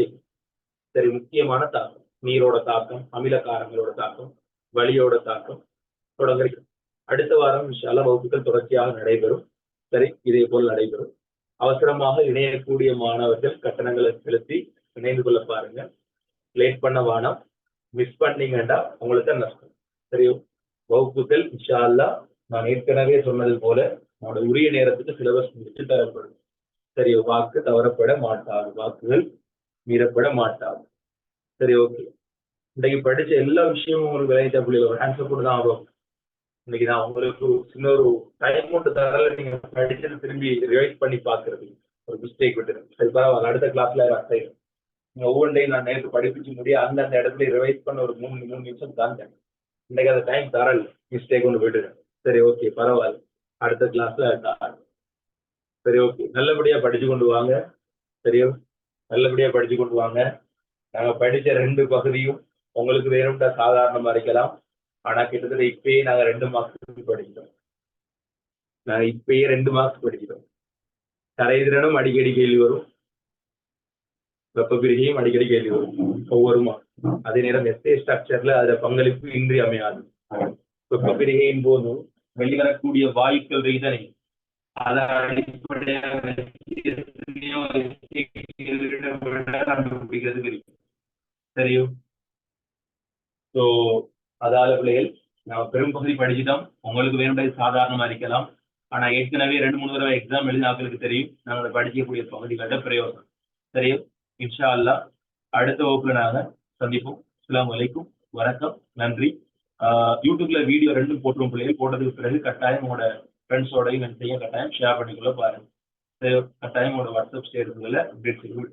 சரி, முக்கியமான தாக்கம், நீரோட தாக்கம், அமிலகாரங்களோட தாக்கம், வலியோட தாக்கம் தொடங்க. அடுத்த வாரம் இன்ஷா அல்லாஹ் வகுப்புகள் தொடர்ச்சியாக நடைபெறும். சரி, இதே போல் நடைபெறும். அவசரமாக இணையக்கூடிய மாணவர்கள் கட்டணங்களை செலுத்தி இணைந்து கொள்ள பாருங்க. லேட் பண்ண வேணாம். மிஸ் பண்ணீங்கன்னா உங்களுக்கு நஷ்டம். சரியோ, வகுப்புகள் இன்ஷா அல்லாஹ் நான் ஏற்கனவே சொன்னது போல நம்மளோட உரிய நேரத்துக்கு சிலபஸ் முடிச்சு தரப்படும். சரியோ, வாக்கு தவறப்பட மாட்டாது, வாக்குகள் மீறப்பட மாட்டாது. சரி, ஓகே. இன்னைக்கு படிச்ச எல்லா விஷயமும் உங்களுக்கு விளையாட்ட புள்ளியில் ஆன்சர் கூட தான் ஆகும். இன்னைக்கு நான் உங்களுக்கு சின்ன ஒரு டைம் மட்டும் தரல, நீங்க படிச்சது திரும்பி ரிவைஸ் பண்ணி பாக்குறது ஒரு மிஸ்டேக் விட்டுருங்க. சரி, பரவாயில்ல, அடுத்த கிளாஸ்ல செய்யும். நீங்க ஒவ்வொரு டைம் நான் நேற்று படிப்பிச்சு முடிய அந்தந்த இடத்துல ரிவைஸ் பண்ண ஒரு 3 நிமிஷம் தாண்டேன். இன்னைக்கு அந்த டைம் தரல, மிஸ்டேக் ஒன்று விட்டுருங்க. சரி, ஓகே, பரவாயில்ல, அடுத்த கிளாஸ்ல. சரி, ஓகே, நல்லபடியா படிச்சு கொண்டு வாங்க. சரியோ, நல்லபடியா படிச்சு கொண்டு வாங்க. நாங்க படிச்ச 2 பகுதியும் உங்களுக்கு வேணும்டா சாதாரணமா இருக்கலாம். ஆனா கிட்டத்தட்ட இப்பயே நாங்க 2 மார்க்ஸ் படிக்கிறோம். கரைதிறனும் அடிக்கடி கேள்வி வரும், வெப்ப பிரிகையும் அடிக்கடி கேள்வி வரும் ஒவ்வொரு மார்க். அதே நேரம் எஸ்ஏ ஸ்ட்ரக்சர்ல அதுல பங்களிப்பு இன்றி அமையாது. வெப்ப பிரிகையின் போது வெளிவரக்கூடிய வாயுக்கள் ரீதனை அதை அடிப்படையாக சரியோ. ஸோ அதால பிள்ளைகள் நான் பெரும் பகுதி படிச்சுட்டோம். உங்களுக்கு வேணும்ன்றது சாதாரணமா இருக்கலாம். ஆனா ஏற்கனவே 2-3 தடவை எக்ஸாம் எழுதினாக்களுக்கு தெரியும் நாங்கள் படிக்கக்கூடிய பகுதிகளோட பிரயோசனம். சரியோ? இன்ஷா அல்லாஹ் அடுத்த வகுப்புல நாங்க சந்திப்போம். அஸ்ஸலாமு அலைக்கும், வணக்கம், நன்றி. யூடியூப்ல வீடியோ 2 போட்டுரும் பிள்ளைகள். போட்டதுக்கு பிறகு கட்டாயம் உங்களோட ஃப்ரெண்ட்ஸோடையும் செய்ய கட்டாயம் ஷேர் பண்ணிக்கொள்ள பாருங்க. கட்டாயம் உங்களோட வாட்ஸ்அப் ஸ்டேட்டஸ்ல அப்டேட் செய்து